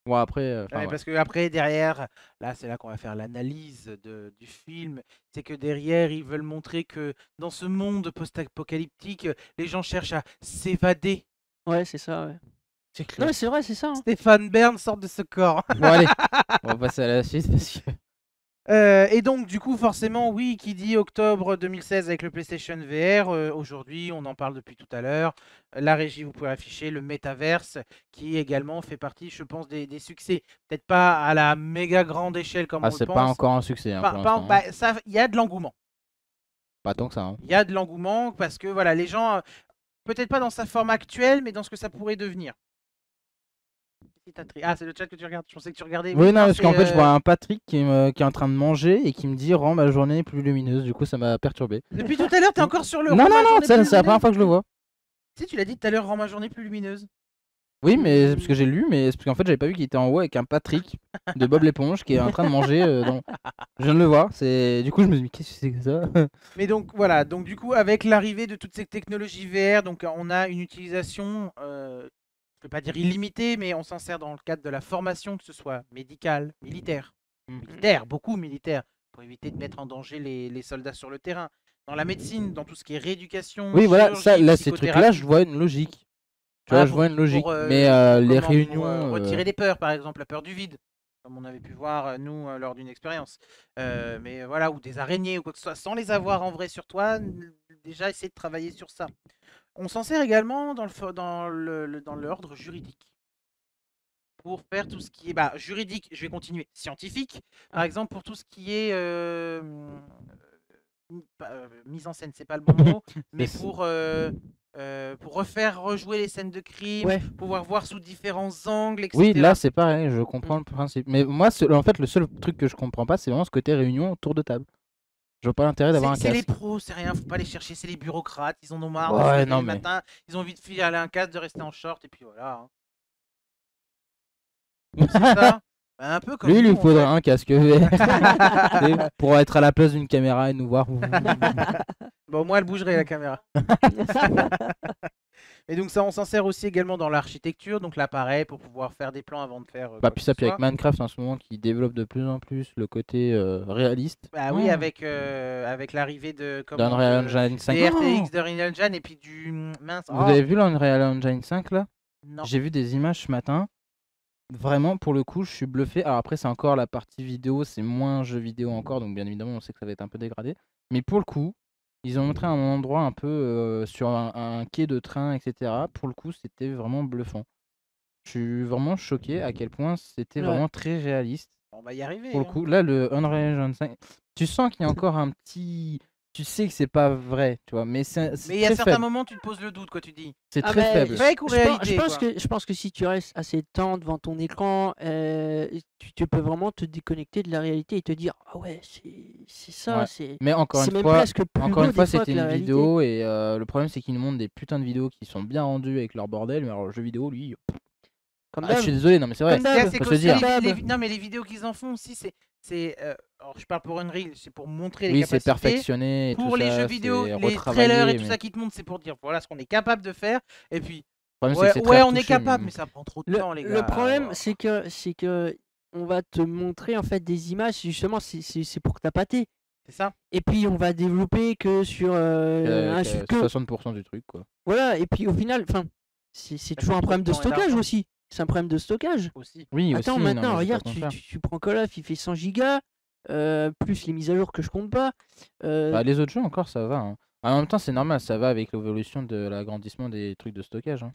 Bon, après. Ouais, Voilà. parce que après derrière, là c'est là qu'on va faire l'analyse du film, c'est que derrière ils veulent montrer que dans ce monde post-apocalyptique, les gens cherchent à s'évader. Ouais, c'est ça, ouais. C'est Non, clair. mais c'est vrai, c'est ça. Hein. Stéphane Bern sort de ce corps. Bon, allez, on va passer à la suite parce que. Et donc, du coup, forcément, oui, qui dit octobre 2016 avec le PlayStation VR, aujourd'hui, on en parle depuis tout à l'heure. La régie, vous pouvez afficher le Metaverse, qui également fait partie, je pense, des succès. Peut-être pas à la méga grande échelle comme Ah, on le c'est pas pense. encore un succès hein, pour l'instant. Bah, ça, il y a de l'engouement. Pas tant que ça. Hein. Il y a de l'engouement parce que voilà, les gens, peut-être pas dans sa forme actuelle, mais dans ce que ça pourrait devenir. Ah, c'est le chat que tu regardes. Je pensais que tu regardais. Oui, non, non, parce qu'en c'est, fait, je vois un Patrick qui est en train de manger et qui me dit rends ma journée plus lumineuse. Du coup, ça m'a perturbé. Depuis tout à l'heure, t'es encore sur le. Non, rend non, ma non, journée c'est plus la première lumineuse. fois que je le vois. Tu sais, tu l'as dit tout à l'heure, rends ma journée plus lumineuse. Oui, mais c'est parce que j'ai lu, mais c'est parce qu'en fait, j'avais pas vu qu'il était en haut avec un Patrick de Bob l'éponge qui est en train de manger. Je viens de le voir. Du coup, je me suis dit, qu'est-ce que c'est que ça? Mais donc voilà, donc du coup avec l'arrivée de toutes ces technologies VR, donc on a une utilisation, je ne vais pas dire illimitée, mais on s'en sert dans le cadre de la formation, que ce soit médicale, militaire, beaucoup militaire, pour éviter de mettre en danger les soldats sur le terrain. Dans la médecine, dans tout ce qui est rééducation, Oui, voilà, ça, chirurgie, là, ces trucs-là, je psychothérapie. vois une logique. Tu Voilà, vois, je vois une logique. pour, Mais les pour réunions. retirer des peurs, par exemple, la peur du vide, comme on avait pu voir, nous, lors d'une expérience. Mais voilà, ou des araignées, ou quoi que ce soit, sans les avoir en vrai sur toi, déjà essayer de travailler sur ça. On s'en sert également dans l'ordre juridique. Pour faire tout ce qui est juridique, je vais continuer, scientifique, par exemple, pour tout ce qui est mise en scène, c'est pas le bon mot, mais pour refaire rejouer les scènes de crime, Ouais. pouvoir voir sous différents angles, etc. Oui, là, c'est pareil, je comprends le principe. Mais moi, en fait, le seul truc que je comprends pas, c'est vraiment ce côté réunion autour de table. Je vois pas l'intérêt d'avoir un C'est les casque. pros, c'est rien, faut pas les chercher, c'est les bureaucrates, ils en ont marre de Ouais, se lever non, le mais- matin, ils ont envie de filer un casque, de rester en short, et puis voilà. Hein. C'est ça. Un peu comme Lui, il nous, lui en faudrait fait. un casque VR. Tu sais, pour être à la place d'une caméra et nous voir. Bon, moi, elle bougerait la caméra. Et donc ça, on s'en sert aussi également dans l'architecture, donc l'appareil pour pouvoir faire des plans avant de faire. Bah, quoi puis que ça, ce puis avec soit. Minecraft en ce moment qui développe de plus en plus le côté réaliste. Bah oui, Oh. avec l'arrivée de D'Unreal Engine 5. des Oh. RTX d'Unreal Engine et puis du mince. Vous avez vu l'Unreal Engine 5 là? Non. J'ai vu des images ce matin. Vraiment, pour le coup, je suis bluffé. Alors après, c'est encore la partie vidéo, c'est moins jeu vidéo encore, donc bien évidemment, on sait que ça va être un peu dégradé. Mais pour le coup, ils ont montré un endroit un peu sur un quai de train, etc. Pour le coup, c'était vraiment bluffant. Je suis vraiment choqué à quel point c'était Ouais. vraiment très réaliste. On va y arriver. Pour le hein. coup, là, le Unreal Engine 5, tu sens qu'il y a encore un petit. Tu sais que c'est pas vrai, tu vois, mais c'est Mais il y a très certains faible. moments, tu te poses le doute, quoi, tu dis. C'est Ah, très mais faible. Fake ou réalité, quoi. je pense que si tu restes assez de temps devant ton écran, tu peux vraiment te déconnecter de la réalité et te dire ah ouais, c'est ça, Ouais. c'est Mais encore c'est une même fois, presque plus encore beau une fois, des fois c'était que la une réalité. vidéo et le problème c'est qu'ils nous montrent des putains de vidéos qui sont bien rendues avec leur bordel. Mais alors le jeu vidéo, lui, Comme je suis suis désolé, non mais c'est vrai. Comme d'hab. C'est faut se qu'aussi, dire. non, mais les vidéos qu'ils en font aussi, alors, je parle pour Unreal, c'est pour montrer les Oui, c'est capacités. perfectionné. Et Pour tout les ça, jeux vidéo, c'est les retravaillé, trailers et tout mais ça qui te montrent, c'est pour dire voilà ce qu'on est capable de faire. Et puis, le problème, c'est ouais, que c'est très on est retouché, capable, mais- mais ça prend trop de temps, les gars. Le problème, Alors, c'est que on va te montrer en fait des images, justement, c'est pour tapater. c'est ça. Et puis on va développer que sur que 60% du truc, quoi. voilà. Et puis au final, enfin, c'est Ça toujours coûte un trop problème de de temps et stockage d'argent. aussi. C'est un problème de stockage. Aussi. Oui, Attends, aussi. non, maintenant, mais je dis regarde, pas le contraire. tu prends Call of, il fait 100 gigas, plus les mises à jour que je compte pas. Bah, les autres jeux encore, ça va. Hein. En même temps, c'est normal, ça va avec l'évolution de l'agrandissement des trucs de stockage. Hein.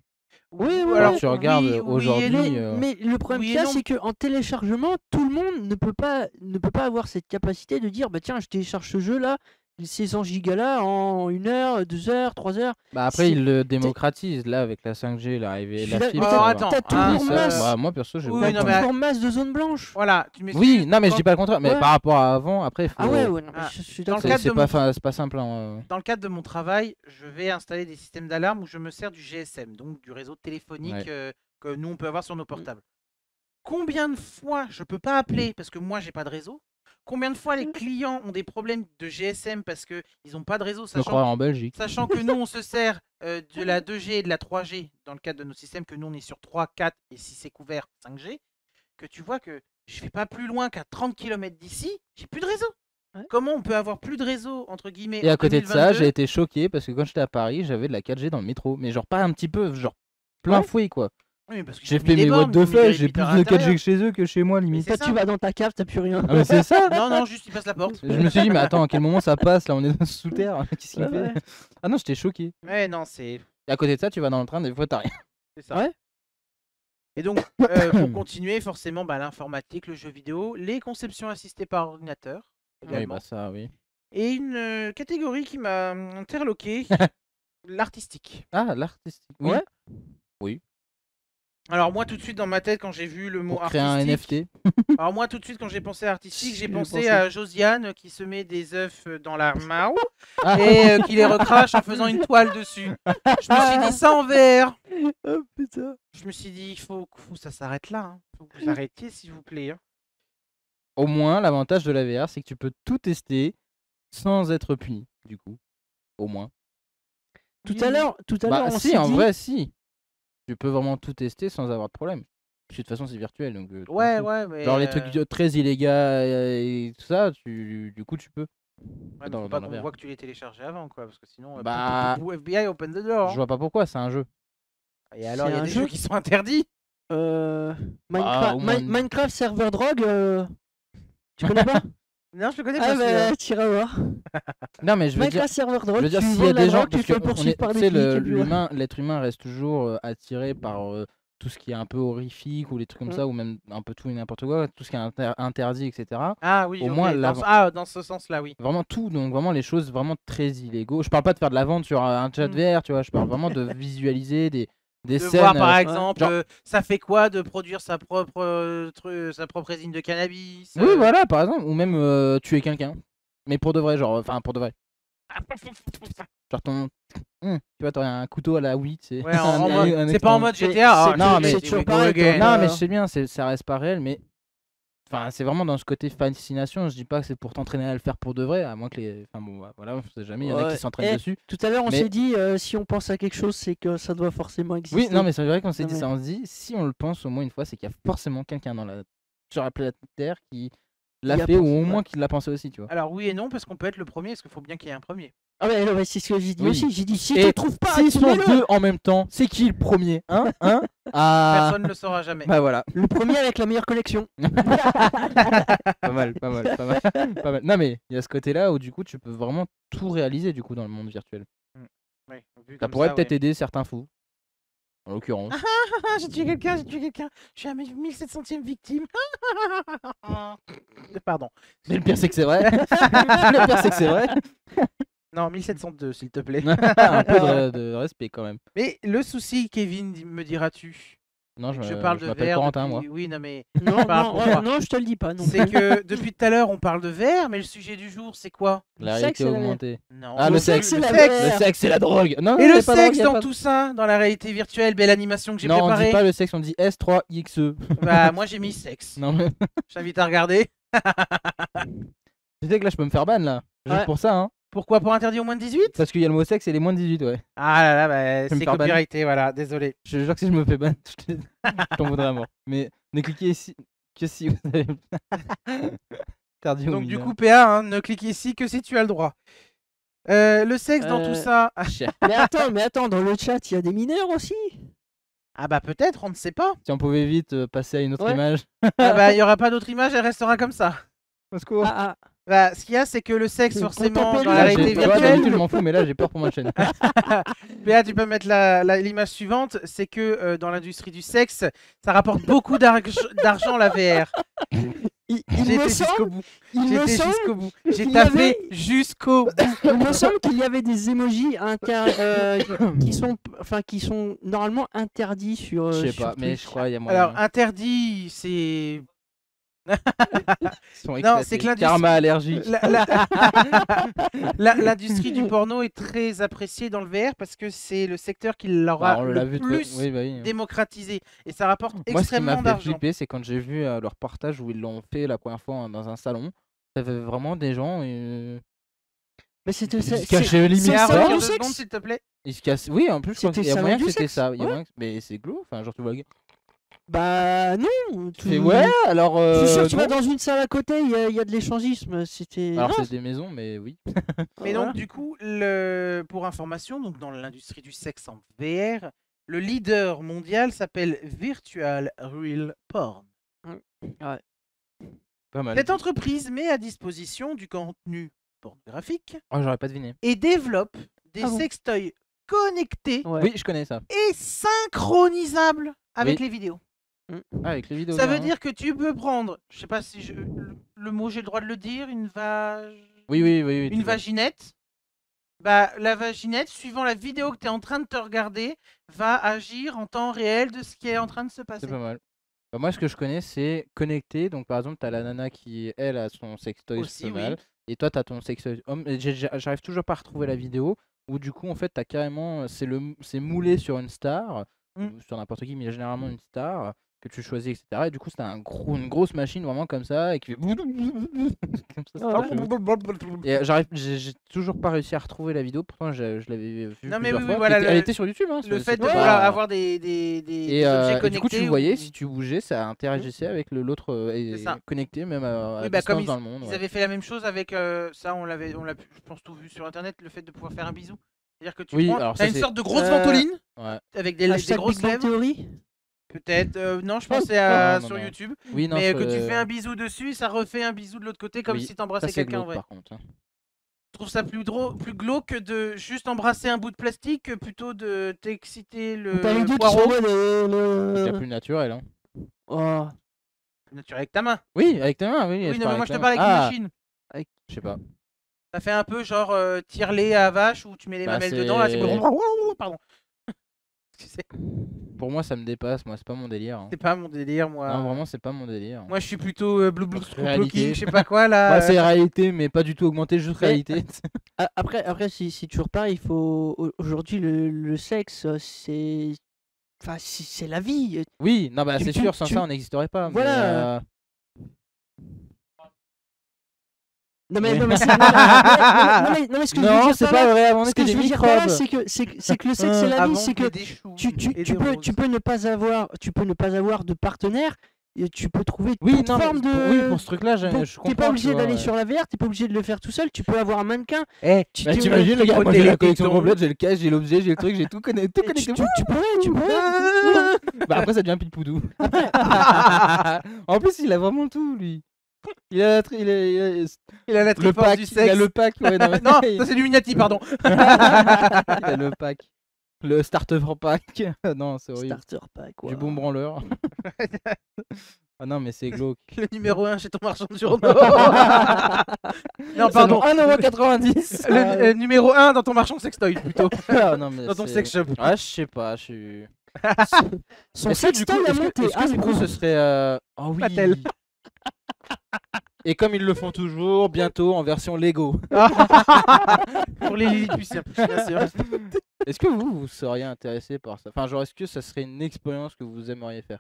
Oui, Ou oui, Alors oui. tu regardes oui et aujourd'hui. non. Mais le problème oui et qu'il y a, non. c'est qu'en téléchargement, tout le monde ne peut pas avoir cette capacité de dire bah tiens, je télécharge ce jeu là, ces 100 gigas là en 1 heure, 2 heures, 3 heures. Bah après, ils le démocratisent là avec la 5G, l'arrivée, la fibre. Alors, attends, t'as toujours masse. Bah, moi perso, j'ai Oui, pas non, de mais- problème. Toujours masse de zones blanches. Voilà, tu m'excuses. Oui, non mais je dis Quand- pas le contraire, mais Ouais. par rapport à avant, après, faut... Ah ouais, non, mais Ah, je suis dans le d'accord. cadre c'est de pas, pas simple. Hein. Dans le cadre de mon travail, je vais installer des systèmes d'alarme où je me sers du GSM, donc du réseau téléphonique Ouais. que nous on peut avoir sur nos portables. Combien de fois je peux pas appeler parce que moi j'ai pas de réseau? Combien de fois les clients ont des problèmes de GSM parce qu'ils n'ont pas de réseau, Je me crois en Belgique. sachant que nous on se sert de la 2G et de la 3G dans le cadre de nos systèmes, que nous on est sur 3, 4 et si c'est couvert 5G, que tu vois que je vais pas plus loin qu'à 30 km d'ici, j'ai plus de réseau. Ouais. Comment on peut avoir plus de réseau entre guillemets Et à en côté de ça, 2022? j'ai été choqué parce que quand j'étais à Paris, j'avais de la 4G dans le métro. Mais genre pas un petit peu, genre plein Ouais. fouet quoi. Oui, parce qu'ils J'ai ont mis fait des mes what bornes, de ils ont mis des fait, j'ai plus repeaters à de 4G l'intérieur. que chez eux que chez moi limite. c'est Toi, ça. tu vas dans ta cave, t'as plus rien. Ah mais c'est ça. Non, juste il passe la porte. Je me suis dit mais attends, à quel moment ça passe là, on est sous terre. Qu'est-ce qu'il Ouais, fait? Ah non, j'étais choqué. Ouais, non, c'est Et à côté de ça, tu vas dans le train, des fois t'as rien. ça. Ouais. Et donc, pour continuer, forcément, bah, l'informatique, le jeu vidéo, les conceptions assistées par ordinateur, Oui, également. bah ça, oui. Et une catégorie qui m'a interloqué, l'artistique. Ah, l'artistique. Oui. Ouais. Alors moi, tout de suite, dans ma tête, quand j'ai vu le mot Pour créer un artistique... NFT. Alors moi, tout de suite, quand j'ai pensé à artistique, j'ai J'ai pensé pensé. à Josiane qui se met des œufs dans la main Ah. et qui les recrache en faisant une toile dessus. Je me suis dit ça en VR. Oh putain. Je me suis dit, il faut que ça s'arrête là. Hein. Faut que vous arrêtiez, s'il vous plaît. Hein. Au moins, l'avantage de la VR, c'est que tu peux tout tester sans être puni, du coup. Au moins. Tout à l'heure, Bah on si, s'est en dit. vrai, si. Tu peux vraiment tout tester sans avoir de problème. Parce que de toute façon, c'est virtuel, donc... tu t'en Ouais, fous. ouais, mais... Genre les trucs très illégaux et tout ça, du coup, tu peux. Ouais, dans faut la pas qu'on VR. voit que tu l'aies téléchargé avant, quoi, parce que sinon, Bah, FBI open the door. Je vois pas pourquoi, c'est un jeu. Et alors, il y C'est a un des jeu jeux qui sont interdits. Minecraft, au moins une- Minecraft Server Drog. Tu connais pas? Non, je le connais Ah pas celui-là. bah, t'iras voir. Non, mais je veux dire... Minecraft Server Drog, Je veux dire, tu s'il y vois a la des gens, drogue, tu parce te que fais poursuivre par tu des sais, flics et puis voilà. l'être humain reste toujours attiré par tout ce qui est un peu horrifique ou les trucs comme ça, ou même un peu tout et n'importe quoi, tout ce qui est interdit, etc. Ah oui, Au ok, moins, dans ce sens-là, oui. Vraiment tout, donc vraiment les choses vraiment très illégaux. Je parle pas de faire de la vente sur un chat VR, tu vois, je parle vraiment de visualiser des De scènes. voir par exemple, genre- ça fait quoi de produire sa propre résine de cannabis. Oui, voilà, par exemple, ou même tuer quelqu'un. Mais pour de vrai, genre, enfin pour de vrai. Genre ton. Tu vois, t'aurais un couteau à la Wii, c'est. Ouais, c'est pas en mode C'est- GTA. c'est- ah, non, tu- mais tu- c'est toujours tu- pareil, again. toi. Non, mais je sais bien, ça reste pas réel, mais. Enfin, c'est vraiment dans ce côté fascination. Je dis pas que c'est pour t'entraîner à le faire pour de vrai, à moins que les. Enfin bon, voilà, on sait jamais, il y en a Ouais. qui s'entraînent Eh, dessus. Tout à l'heure, on Mais- s'est dit, si on pense à quelque chose, c'est que ça doit forcément exister. Oui, non, mais c'est vrai qu'on s'est Non, dit mais- ça. On se dit, si on le pense au moins une fois, c'est qu'il y a forcément quelqu'un sur la planète Terre qui l'a Y a fait, ou pensé, au ouais. moins qui l'a pensé aussi, tu vois. Alors oui et non, parce qu'on peut être le premier, parce qu'il faut bien qu'il y ait un premier. Ah ouais, non, mais c'est ce que j'ai dit Oui. aussi. J'ai dit, si Et tu le trouves pas, S'ils tu sont mets-le. deux en même temps, c'est qui le premier? Hein Ah. Personne ne le saura jamais. Bah voilà. Le premier avec la meilleure connexion. Pas mal, pas mal, pas mal, pas mal. Non mais il y a ce côté-là où du coup tu peux vraiment tout réaliser du coup dans le monde virtuel. Ouais, vu Ça comme pourrait ça, peut-être ouais. aider certains fous. En l'occurrence. Ah, j'ai tué quelqu'un, je suis à mes 1700e victime. Pardon. Mais le pire c'est que c'est vrai. Le pire c'est que c'est vrai. Non, 1702, s'il te plaît. Un peu de respect quand même. Mais le souci, Kevin, me diras-tu? Non, Je parle je de m'appelle VR Corentin depuis- moi. Oui, non, mais Non, Par non, rapport ouais, à- non, je te le dis pas. Non. c'est que depuis tout à l'heure, on parle de VR, mais le sujet du jour, c'est quoi? La sexe réalité et la augmentée. Non. Ah, le sexe, c'est le la sexe. Le VR. sexe c'est la drogue. Non, Et non, le y a pas de drogue, sexe y a dans pas de- tout ça, dans la réalité virtuelle, belle animation que j'ai Non, on préparée. dit pas le sexe, on dit S3XE. Bah, moi j'ai mis sexe. Non mais Je t'invite à regarder. tu sais que là je peux me faire ban là. Juste Ouais. pour ça hein. Pourquoi? Pour interdit au moins de 18? Parce qu'il y a le mot sexe et les moins de 18 ouais. Ah là là, bah, vais me c'est faire ban. copyrighté, voilà, désolé. Je te jure que si je me fais ban, je t'en voudrais à mort. Mais ne cliquez ici que si vous avez interdit aux Donc du mineurs. coup, PA, hein, ne clique ici que si tu as le droit. Le sexe dans tout ça. Cher. Mais attends, dans le chat, il y a des mineurs aussi. Ah bah peut-être, on ne sait pas. Si on pouvait vite passer à une autre Ouais. image. Ah bah il n'y aura pas d'autre image, elle restera comme ça. Au secours. Ah, Bah ce qu'il y a, c'est que le sexe, Faut forcément, taper dans lui, la là, réalité Tu vois, virtuelle. d'habitude, je m'en fous, mais là j'ai peur pour ma chaîne. PA, tu peux mettre l'image suivante, c'est que dans l'industrie du sexe, ça rapporte beaucoup d'argent la VR. il il J'ai me été jusqu'au semble, bout. il J'ai me été semble, jusqu'au bout. J'ai qu'il y tapé avait- jusqu'au bout. il me semble qu'il y avait des emojis qui sont normalement interdits sur. Je sais sur pas, mais Twitch. je crois qu'il y a moyen. Alors, interdit, c'est. Ils sont Non, c'est éclatés. que l'industrie- Karma allergique. L'industrie du porno est très appréciée dans le VR parce que c'est le secteur qui Bah, l'aura on le l'a vu plus oui, bah oui. démocratisé et ça rapporte Moi, ce qui m'a extrêmement fait d'argent. flipper, c'est quand j'ai vu le reportage où ils l'ont fait la première fois dans un salon. Ça fait vraiment des gens. Mais c'était Ils se cachaient limite Mais c'est ça. salon arrête du 2 sexe. secondes, s'il te plaît. Ils se cassent. Oui, en plus, je crois C'était qu'il y a salon moyen du que c'était sexe, ça. Il y a ouais. moyen mais c'est glauque. Enfin, genre, tu vois le gars. Bah non. Tu fais ouais, alors. Je suis sûr que tu non. vas dans une salle à côté, il y a de l'échangisme. C'était. Alors, Non, c'est des maisons, mais oui. Mais voilà. donc, du coup, pour information, donc dans l'industrie du sexe en VR, le leader mondial s'appelle Virtual Real Porn. Pas mal. Cette entreprise met à disposition du contenu pornographique Oh, j'aurais pas deviné. et développe des Ah bon sextoys connectés Ouais. Oui, je connais ça. et synchronisables avec Oui. les vidéos. Ah, avec les vidéos. Ça là, veut hein. dire que tu peux prendre, je sais pas si le mot j'ai le droit de le dire, une Oui, oui, oui. oui, une tu vois. vaginette. Bah, la vaginette, suivant la vidéo que tu es en train de te regarder, va agir en temps réel de ce qui est en train de se passer. C'est pas mal. Bah, moi, ce que je connais, c'est connecté. Donc, par exemple, t'as la nana qui, elle, a son sextoy Aussi, femelle. oui. Et toi, t'as ton sextoy homme. Et j'arrive toujours pas à retrouver la vidéo où, du coup, en fait, t'as carrément. C'est moulé sur une star. Mm. Ou sur n'importe qui, mais généralement une star que tu choisis, etc. Et du coup, c'était une grosse machine vraiment comme ça. Et qui fait. Comme ça, Ah ouais. c'était chelou. Et j'ai toujours pas réussi à retrouver la vidéo. Pourtant, je l'avais vue Non, mais plusieurs oui, fois. oui, voilà, Elle était sur YouTube. Hein, Le fait de c'était voilà, pas- avoir des et, objets et connectés. du coup, tu voyais, ou- si tu bougeais, ça interagissait avec l'autre et C'est ça. connecté même à Oui, bah, comme distance dans le monde. Ils ouais. avaient fait la même chose avec ça, on l'a, je pense, tout vu sur internet, le fait de pouvoir faire un bisou. C'est-à-dire que tu Oui, prends, alors t'as ça, une c'est- sorte de grosse Euh, ventoline Ouais. avec des Hashtag grosses Big Bang lèvres. Theory. Peut-être. Non, je pensais à Non, sur non. YouTube. Oui, non, Mais sur que tu le- fais un bisou dessus, ça refait un bisou de l'autre côté comme Oui, si ça, t'embrassais c'est quelqu'un en glauque, vrai. par contre. Hein. Je trouve ça plus glauque que de juste embrasser un bout de plastique que plutôt de t'exciter T'as les le deux qui sont en poireau mode. C'est déjà plus naturel. Hein. Oh. naturel avec ta main. Oui, avec ta main, oui. Oui, je non, parle mais moi je te ta parle avec main. une Ah, machine. je sais pas. Ça fait un peu genre tire-lait à vache où tu mets les Bah, mamelles dedans. Là, c'est... c'est- Pardon. Tu sais, Pour moi, ça me dépasse. Moi, c'est pas mon délire. Hein. c'est pas mon délire, moi. Non, vraiment, c'est pas mon délire. Moi, je suis plutôt blue Réalité. cooking, je sais pas quoi là. Moi, c'est réalité, mais pas du tout augmenté, juste Mais- réalité. Après si tu repars, il faut. Aujourd'hui, le sexe, c'est. Enfin, c'est la vie. Oui, non, bah Tu- c'est tu- sûr, sans tu- ça, on n'existerait pas. mais, Voilà. Non mais, Oui. non, mais, c'est- non, mais ce que je veux Non, dire c'est par là- pas vrai. Avant, on ce que était je des veux dire par là, microbes. c'est que le sexe c'est la Avant, vie, c'est que mais des choux tu et des roses. peux ne pas avoir de partenaire, et tu peux trouver Oui, toute non, mais forme de. oui, pour ce truc-là, Donc, je t'es comprends. pas obligé tu vois, d'aller ouais. sur la VR, t'es pas obligé de le faire tout seul, tu peux avoir un mannequin. Eh, Bah, tu- t'imagines le gars, moi frotter j'ai les la collection tétons. complète, j'ai le cache, j'ai l'objet, j'ai le truc, j'ai tout connecté. tu pourrais. Bah après ça devient pile poudou. En plus il a vraiment tout lui. Il a, il Il a la le triforce pack, du il a sexe. le pack. Ouais, non, mais- Non, ça c'est Illuminati, pardon. il a le pack. Le starter pack. Non, c'est horrible. Starter pack, quoi. Du bon branleur. Ah non mais c'est glauque. Le numéro 1 chez ton marchand de journaux. Non, pardon. 1,90€. Le numéro 1 dans ton marchand de sextoy plutôt. Ah, non, mais Dans ton c'est- sex shop. Ah je sais pas, je suis... Son Est-ce que du coup, sextoy a est-ce que- monté. est-ce que du coup ce serait... Oh oui. Mattel. Et comme ils le font toujours, bientôt en version Lego. Pour les Lilliputiens, bien sûr. Est-ce que vous seriez intéressé par ça? Enfin, genre, est-ce que ça serait une expérience que vous aimeriez faire?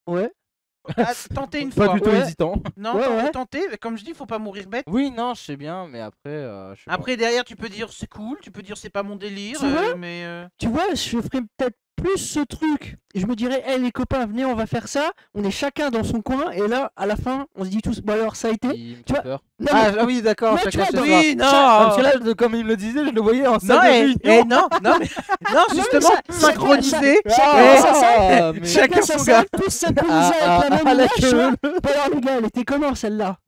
Ouais. Ah, tenter une Pas fois. du tout ouais. hésitant. Non, Ouais. tenter, mais comme je dis, faut pas mourir bête. Oui, non, je sais bien, mais après, je sais pas. Après, derrière, tu peux dire c'est cool, tu peux dire c'est pas mon délire, Tu vois mais. Tu vois, je ferais peut-être plus ce truc. Et je me dirais, hé les copains, venez, on va faire ça. On est chacun dans son coin. Et là, à la fin, on se dit tous, bon alors, ça a été. Il me tu fait vois- peur. Non, Ah, mais- ah oui, d'accord, Non, tu chacun vois, chez dans- soi. Oui, non. Ah, parce que là, comme il me le disait, je le voyais en Non, salle de réunion. non, non, mais non, justement, ça- synchronisé. chacun sa salle. Ah, mais- Chacun sa son salle, gars. tous synchronisés avec la même la image, tu vois. queue. Bon, alors les gars, elle était comment celle-là?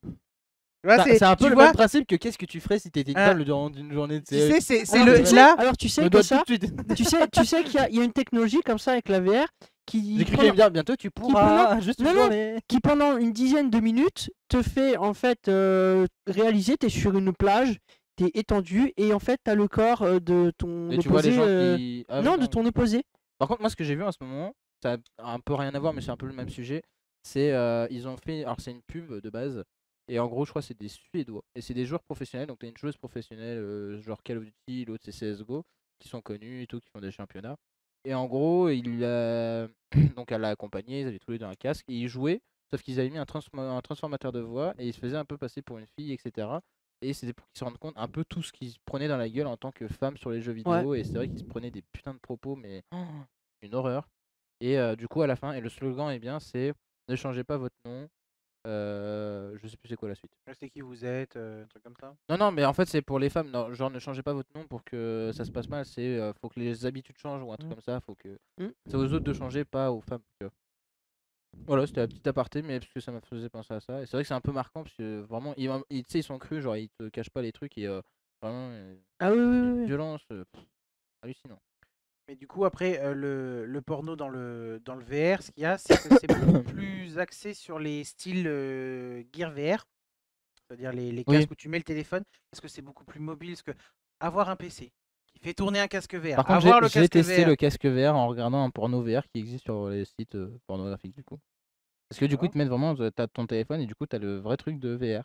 Voilà, C'est un peu tu le vois, même principe que qu'est-ce que tu ferais si t'étais une Ah. table durant une journée de tu sais, c'est Alors, le tu sais- là. Alors tu sais Me que dois ça, tout de suite. tu sais qu'il y a une technologie comme ça avec la VR qui J'ai cru pendant, qu'il bien bientôt tu pourras juste Non, toujours non. les. qui pendant une dizaine de minutes te fait en fait réaliser, t'es sur une plage, t'es étendu et en fait t'as le corps de ton Et tu vois les opposé. gens qui. Ah oui, Non, de non. ton opposé. Par contre, moi, ce que j'ai vu en ce moment, ça a un peu rien à voir, mais c'est un peu le même sujet. C'est ils ont fait. Alors, c'est une pub de base. Et en gros, je crois que c'est des Suédois. Et c'est des joueurs professionnels. Donc, t'as une joueuse professionnelle, genre Call of Duty, l'autre c'est CSGO, qui sont connus et tout, qui font des championnats. Et en gros, donc elle l'a accompagné, ils avaient tous les deux un casque, et ils jouaient, sauf qu'ils avaient mis un transformateur de voix, et ils se faisaient un peu passer pour une fille, etc. Et c'était pour qu'ils se rendent compte un peu tout ce qu'ils se prenaient dans la gueule en tant que femme sur les jeux Ouais. vidéo. Et c'est vrai qu'ils se prenaient des putains de propos, mais une horreur. Et du coup, à la fin, et le slogan est bien, c'est ne changez pas votre nom. Je sais plus c'est quoi la suite. Restez qui vous êtes, un truc comme ça. Non, non, mais en fait, c'est pour les femmes. Non, genre, ne changez pas votre nom pour que ça se passe mal. C'est faut que les habitudes changent ou un truc Mm. comme ça. Faut que Mm. c'est aux autres de changer, pas aux femmes. Tu vois. Voilà, c'était un petit aparté, mais parce que ça m'a faisait penser à ça. Et c'est vrai que c'est un peu marquant parce que vraiment, tu sais, ils sont crus, genre, ils te cachent pas les trucs et vraiment, Ah oui, oui, il y a oui, une oui. violence hallucinant. Mais du coup, après, le porno dans le VR, ce qu'il y a, c'est que c'est beaucoup plus axé sur les styles Gear VR, c'est-à-dire les Oui. casques où tu mets le téléphone, parce que c'est beaucoup plus mobile. Parce que avoir un PC qui fait tourner un casque VR, Par contre, avoir le j'ai casque testé VR, le casque VR en regardant un porno VR qui existe sur les sites pornographiques du coup. Parce que du coup, ils te mettent vraiment, t'as ton téléphone et du coup, t'as le vrai truc de VR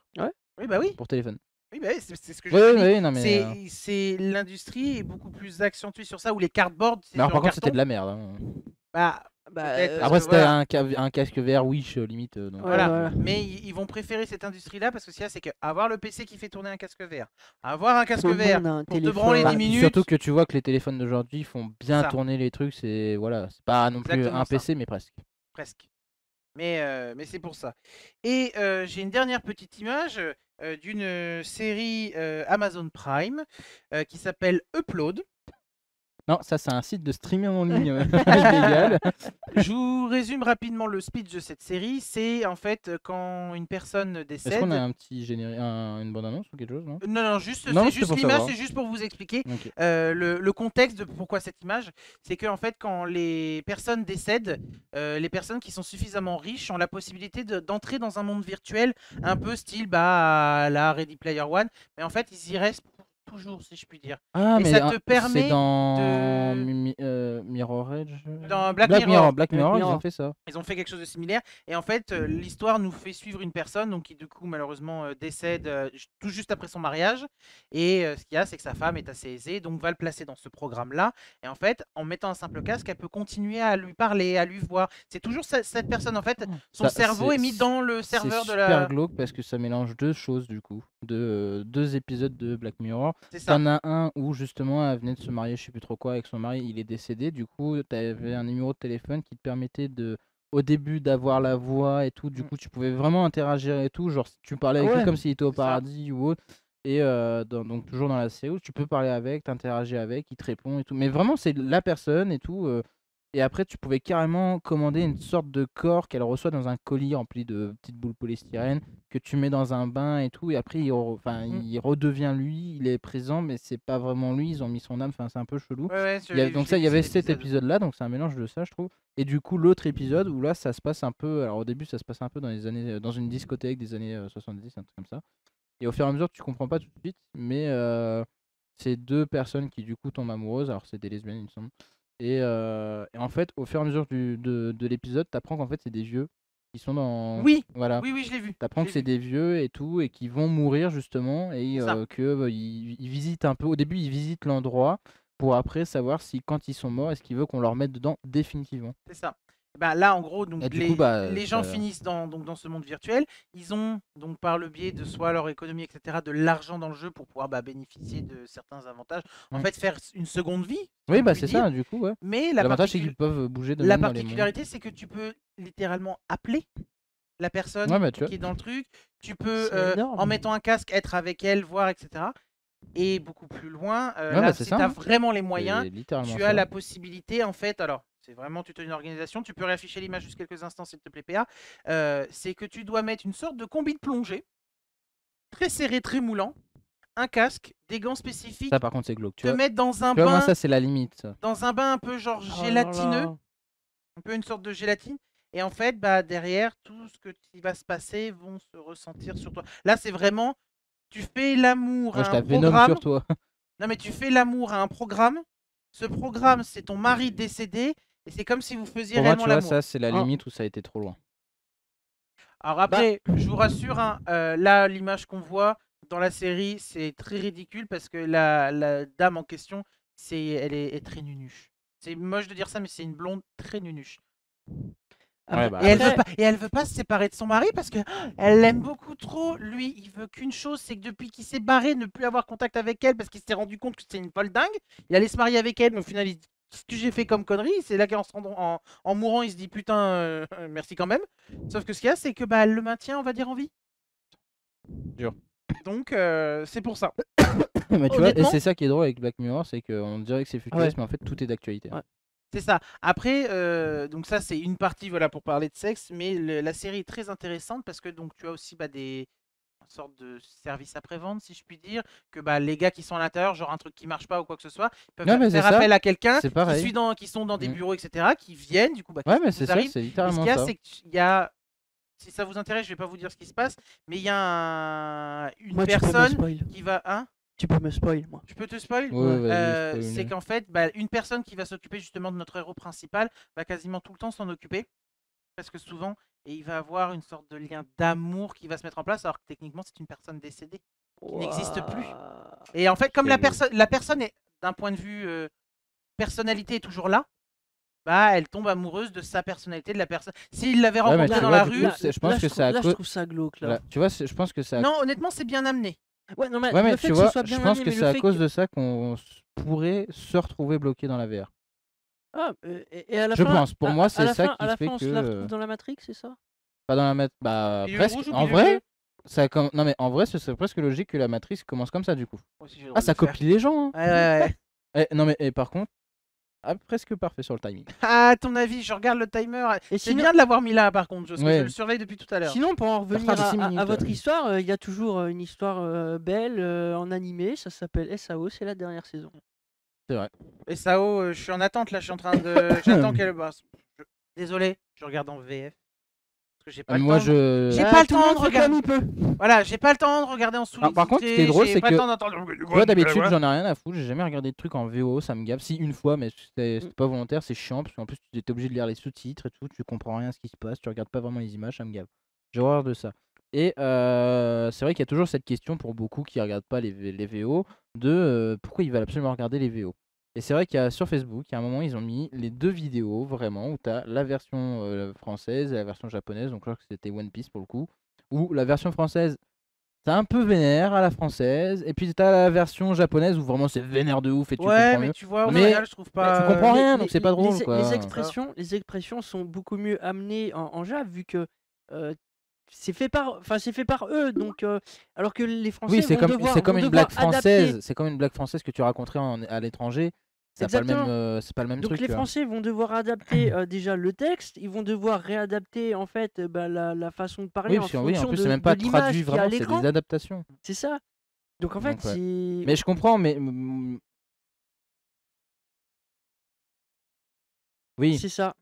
oui, bah oui. pour téléphone. Oui, bah oui, c'est ce que je Oui, te oui, dis. oui, non, mais. C'est l'industrie est beaucoup plus accentuée sur ça, où les cardboards, c'est Mais alors, genre par contre, c'était carton. de la merde. Hein. Bah, Bah, peut-être, parce Après, que c'était voilà. un casque VR Wish limite. Donc, Ouais, Voilà, voilà. mais ils vont préférer cette industrie-là parce que ce qu'il y a, c'est qu'avoir le PC qui fait tourner un casque VR, avoir un casque Tout le VR monde a un pour te branler téléphone. 10 minutes, surtout que tu vois que les téléphones d'aujourd'hui font bien ça. tourner les trucs. C'est voilà, c'est pas non plus Exactement un ça. PC, mais presque. Presque. Mais c'est pour ça. Et j'ai une dernière petite image d'une série Amazon Prime qui s'appelle Upload. Non, ça, c'est un site de streaming en ligne illégal. Je vous résume rapidement le speech de cette série. C'est en fait quand une personne Est-ce qu'on décède. a un petit générique, une bande-annonce ou quelque chose, non? Non, juste, Non, c'est c'était juste pour l'image, savoir. c'est juste pour vous expliquer Ok. le contexte de pourquoi cette image. C'est que en fait, quand les personnes décèdent, les personnes qui sont suffisamment riches ont la possibilité d'entrer dans un monde virtuel, un peu style à la Ready Player One, mais en fait, ils y restent pour toujours, si je puis dire. Ah, Et mais ça te c'est permet dans de... Mirror Edge. Dans Black Mirror. Black Mirror, ils ont fait ça. Ils ont fait quelque chose de similaire. Et en fait, l'histoire nous fait suivre une personne donc, qui, du coup, malheureusement, décède tout juste après son mariage. Et ce qu'il y a, c'est que sa femme est assez aisée, donc va le placer dans ce programme-là. Et en fait, en mettant un simple casque, elle peut continuer à lui parler, à lui voir. C'est toujours cette personne. En fait, son cerveau est mis dans le serveur de C'est la. super glauque parce que ça mélange deux choses, du coup. Deux épisodes de Black Mirror. C'est ça. T'en as un où, justement, elle venait de se marier, je sais plus trop quoi, avec son mari, il est décédé. Du coup, t'avais un numéro de téléphone qui te permettait au début d'avoir la voix et tout. Du coup, tu pouvais vraiment interagir et tout. Genre, tu parlais avec lui comme s'il était au c'est ça. paradis ou autre. Et donc, toujours dans la série, tu peux parler avec, t'interagir avec, il te répond et tout. Mais vraiment, c'est la personne et tout. Et après, tu pouvais carrément commander une sorte de corps qu'elle reçoit dans un colis rempli de petites boules polystyrène que tu mets dans un bain et tout. Et après, il redevient lui, il est présent, mais c'est pas vraiment lui. Ils ont mis son âme, enfin, c'est un peu chelou. Ouais, Donc, ça, il y avait cet épisode-là, donc c'est un mélange de ça, je trouve. Et du coup, l'autre épisode où là, ça se passe un peu. Alors, au début, ça se passe un peu dans une discothèque des années 70, un truc comme ça. Et au fur et à mesure, tu comprends pas tout de suite, mais c'est deux personnes qui, du coup, tombent amoureuses. Alors, c'est des lesbiennes, il me semble. Et en fait, au fur et à mesure de l'épisode, t'apprends qu'en fait, c'est des vieux qui sont dans. Oui, Voilà. oui, je l'ai vu. T'apprends que c'est des vieux et tout, et qui vont mourir justement, et C'est ça. qu'ils visitent un peu. Au début, ils visitent l'endroit pour après savoir si, quand ils sont morts, est-ce qu'ils veulent qu'on leur mette dedans définitivement. C'est ça. Bah, là, en gros, donc, Et du coup, les gens finissent dans ce monde virtuel. Ils ont, donc, par le biais de soit leur économie, etc., de l'argent dans le jeu pour pouvoir bénéficier de certains avantages. En fait, faire une seconde vie. Oui, c'est ça, du coup, ouais. Mais l'avantage, c'est qu'ils peuvent bouger de la même dans les mondes. particularité, c'est que tu peux littéralement appeler la personne qui est dans le truc. Tu peux, en mettant un casque, être avec elle, voir, etc. Et beaucoup plus loin, là, si tu as vraiment les moyens, tu as la possibilité, en fait, alors, c'est vraiment, tu as une organisation, tu peux réafficher l'image juste quelques instants, s'il te plaît, PA, c'est que tu dois mettre une sorte de combi de plongée, très serré, très moulant, un casque, des gants spécifiques, ça, par contre, c'est glauque. Te mettre dans un bain, bain, ça, c'est la limite. Ça. Dans un bain un peu genre gélatineux, un peu une sorte de gélatine. Et en fait, bah, derrière, tout ce qui va se passer vont se ressentir sur toi. Là, c'est vraiment, tu fais l'amour Moi, à je un tape Venom programme. sur toi. Non, mais tu fais l'amour à un programme. Ce programme, c'est ton mari décédé. Et c'est comme si vous faisiez Pour moi, réellement tu vois, l'amour. ça, c'est la Ah. limite où ça a été trop loin. Alors après, je vous rassure, hein, là, l'image qu'on voit dans la série, c'est très ridicule parce que la dame en question, elle est très nunuche. C'est moche de dire ça, mais c'est une blonde très nunuche. Ouais, bah, Et elle veut Après, pas, et elle veut pas se séparer de son mari parce que elle l'aime beaucoup trop. Lui, il veut qu'une chose, c'est que depuis qu'il s'est barré, ne plus avoir contact avec elle parce qu'il s'est rendu compte que c'était une folle dingue. Il allait se marier avec elle, mais au final, il dit ce que j'ai fait comme connerie. C'est là qu'en en mourant, il se dit putain, merci quand même. Sauf que ce qu'il y a, c'est que bah, elle le maintient, on va dire, en vie. Dur. Donc, c'est pour ça. Mais tu vois, et Honnêtement, c'est ça qui est drôle avec Black Mirror, c'est qu'on dirait que c'est futuriste, mais en fait, tout est d'actualité. Ouais. c'est ça. Après, donc ça, c'est une partie, voilà, pour parler de sexe, mais la série est très intéressante parce que donc tu as aussi bah, une sorte de service après-vente, si je puis dire, que bah, les gars qui sont à l'intérieur, genre un truc qui marche pas ou quoi que ce soit, ils Ouais, peuvent mais faire c'est ça, appel à quelqu'un c'est pareil. qui sont dans des Mm. bureaux, etc., qui viennent, du coup, bah, Ouais, qu'est-ce mais qui c'est vous ça, arrive c'est Et ce littéralement qu'il y a, ça. c'est qu'il y a, si ça vous intéresse, je vais pas vous dire ce qui se passe, mais il y a une moi, tu peux me personne spoil. qui va, hein, Tu peux me spoil, moi. tu peux te spoil Ouais, vas-y, C'est spoil-nous. qu'en fait, bah, une personne qui va s'occuper justement de notre héros principal va quasiment tout le temps s'en occuper, presque souvent, et il va avoir une sorte de lien d'amour qui va se mettre en place, alors que techniquement c'est une personne décédée qui n'existe plus. Ouah. Et en fait, comme Chelou. la personne est, d'un point de vue personnalité, est toujours là, bah elle tombe amoureuse de sa personnalité, de la personne. S'il l'avait Ouais, mais rencontrée tu dans vois, la du rue, coup, je pense que c'est à là, je cause. trouve ça glauque, là. Voilà, tu vois, je pense que c'est à... non, honnêtement, c'est bien amené. Ouais, non, mais Ouais, mais le fait tu que ce vois, soit je bien pense amené, que mais c'est le à fait cause que... de ça qu'on pourrait se retrouver bloqué dans la VR. Ah, et à la Je fin, pense, pour moi, c'est à la ça fin, qui à la fait fin, on que... se la retrouve dans la Matrix, c'est ça? Pas dans la mat... Bah, Pilule presque. rouge ou En pilule vrai, bleue non, mais en vrai, ce serait presque logique que la matrice commence comme ça, du coup. Moi aussi, j'ai le droit Ah, de ça le faire. copie les gens, hein. Ouais. Non, mais par contre, presque parfait sur le timing. Ah, à ton avis, je regarde le timer. Et C'est sinon- bien de l'avoir mis là, par contre, parce que Ouais. je le surveille depuis tout à l'heure. Sinon, pour en revenir fera 6 à minutes, votre histoire, il y a toujours une histoire belle en animé, ça s'appelle SAO, c'est la dernière saison. C'est vrai. Et Sao, je suis en attente là, je suis en train de. J'attends qu'elle. Bah, désolé, je regarde en VF. Parce que j'ai pas le Moi, temps. je... J'ai pas le tout temps monde de fait regarder. comme il peut. Voilà, j'ai pas le temps de regarder en sous-titré. par contre, ce qui est drôle, j'ai c'est pas que- le temps d'entendre. Moi, d'habitude, j'en ai rien à foutre. J'ai jamais regardé de trucs en VO, ça me gave. Si, une fois, mais c'était pas volontaire, c'est chiant. Parce qu'en plus, tu étais obligé de lire les sous-titres et tout. Tu comprends rien à ce qui se passe. Tu regardes pas vraiment les images, ça me gave. J'ai horreur de ça. Et c'est vrai qu'il y a toujours cette question pour beaucoup qui regardent pas les VO de pourquoi ils veulent absolument regarder les VO. Et c'est vrai qu'il y a sur Facebook, il y a un moment, ils ont mis les deux vidéos vraiment où tu as la version française et la version japonaise. Donc, je crois que c'était One Piece pour le coup. Où la version française, c'est un peu vénère à la française. Et puis, tu as la version japonaise où vraiment c'est vénère de ouf et tu Ouais, comprends mais mieux. tu vois, au Mais- final, je trouve pas. tu comprends rien, Les- donc c'est pas drôle, quoi. Les expressions sont beaucoup mieux amenées en Jap vu que c'est fait par eux, donc alors que les Français Oui, c'est vont comme, devoir, c'est comme vont une blague devoir adapter. française. C'est comme une blague française que tu raconterais à l'étranger. C'est pas le même, c'est pas le même Donc truc. les tu vois. Français vont devoir adapter déjà le texte, ils vont devoir réadapter en fait la façon de parler Oui, en parce que en fonction plus, de, c'est même pas de l'image traduit qu'il y a à vraiment, c'est l'écran. des adaptations. C'est ça. Donc en fait, Donc, ouais. c'est... Mais je comprends, mais. Oui. C'est ça.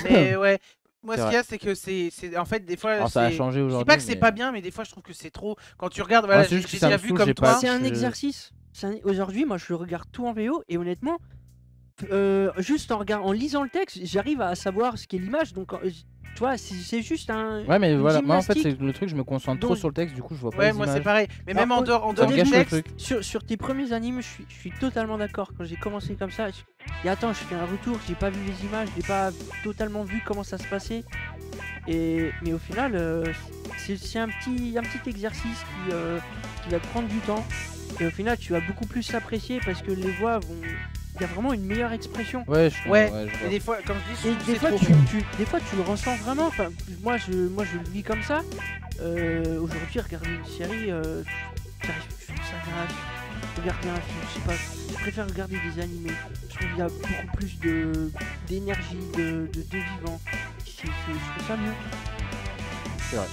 Mais ouais, moi C'est ce qu'il vrai. y a, c'est que c'est en fait des fois. Alors, ça a changé Je dis aujourd'hui. pas que c'est mais- pas bien, mais des fois je trouve que c'est trop. Quand tu regardes, voilà, c'est j'ai juste que j'ai ça déjà me vu saoule, comme j'ai toi. pas- C'est un je- exercice. Aujourd'hui, moi, je regarde tout en VO et honnêtement, juste en lisant le texte, j'arrive à savoir ce qu'est l'image. Donc, tu vois, c'est juste un. Ouais, mais une voilà, moi en fait, gymnastique. c'est le truc, je me concentre trop Donc- sur le texte, du coup, je vois pas Ouais, les moi c'est images. pareil. Mais même Alors, en dehors ça me du gâche le texte, truc. Sur tes premiers animes, je suis totalement d'accord. Quand j'ai commencé comme ça, et attends, je fais un retour, j'ai pas vu les images, j'ai pas totalement vu comment ça se passait. Mais au final, c'est un petit exercice qui va te prendre du temps. Et au final, tu vas beaucoup plus s'apprécier parce que les voix vont. Il y a vraiment une meilleure expression. Ouais, je Ouais, je vois. et des fois, comme je dis, Et c'est des fois, trop. des fois, tu le ressens vraiment. Enfin, moi, je le vis comme ça. Aujourd'hui, regarder une série, je trouve ça naze. Regarder un film, je sais pas. Je préfère regarder des animés. Je trouve qu'il y a beaucoup plus d'énergie, de vivant. Je trouve ça mieux. C'est vrai.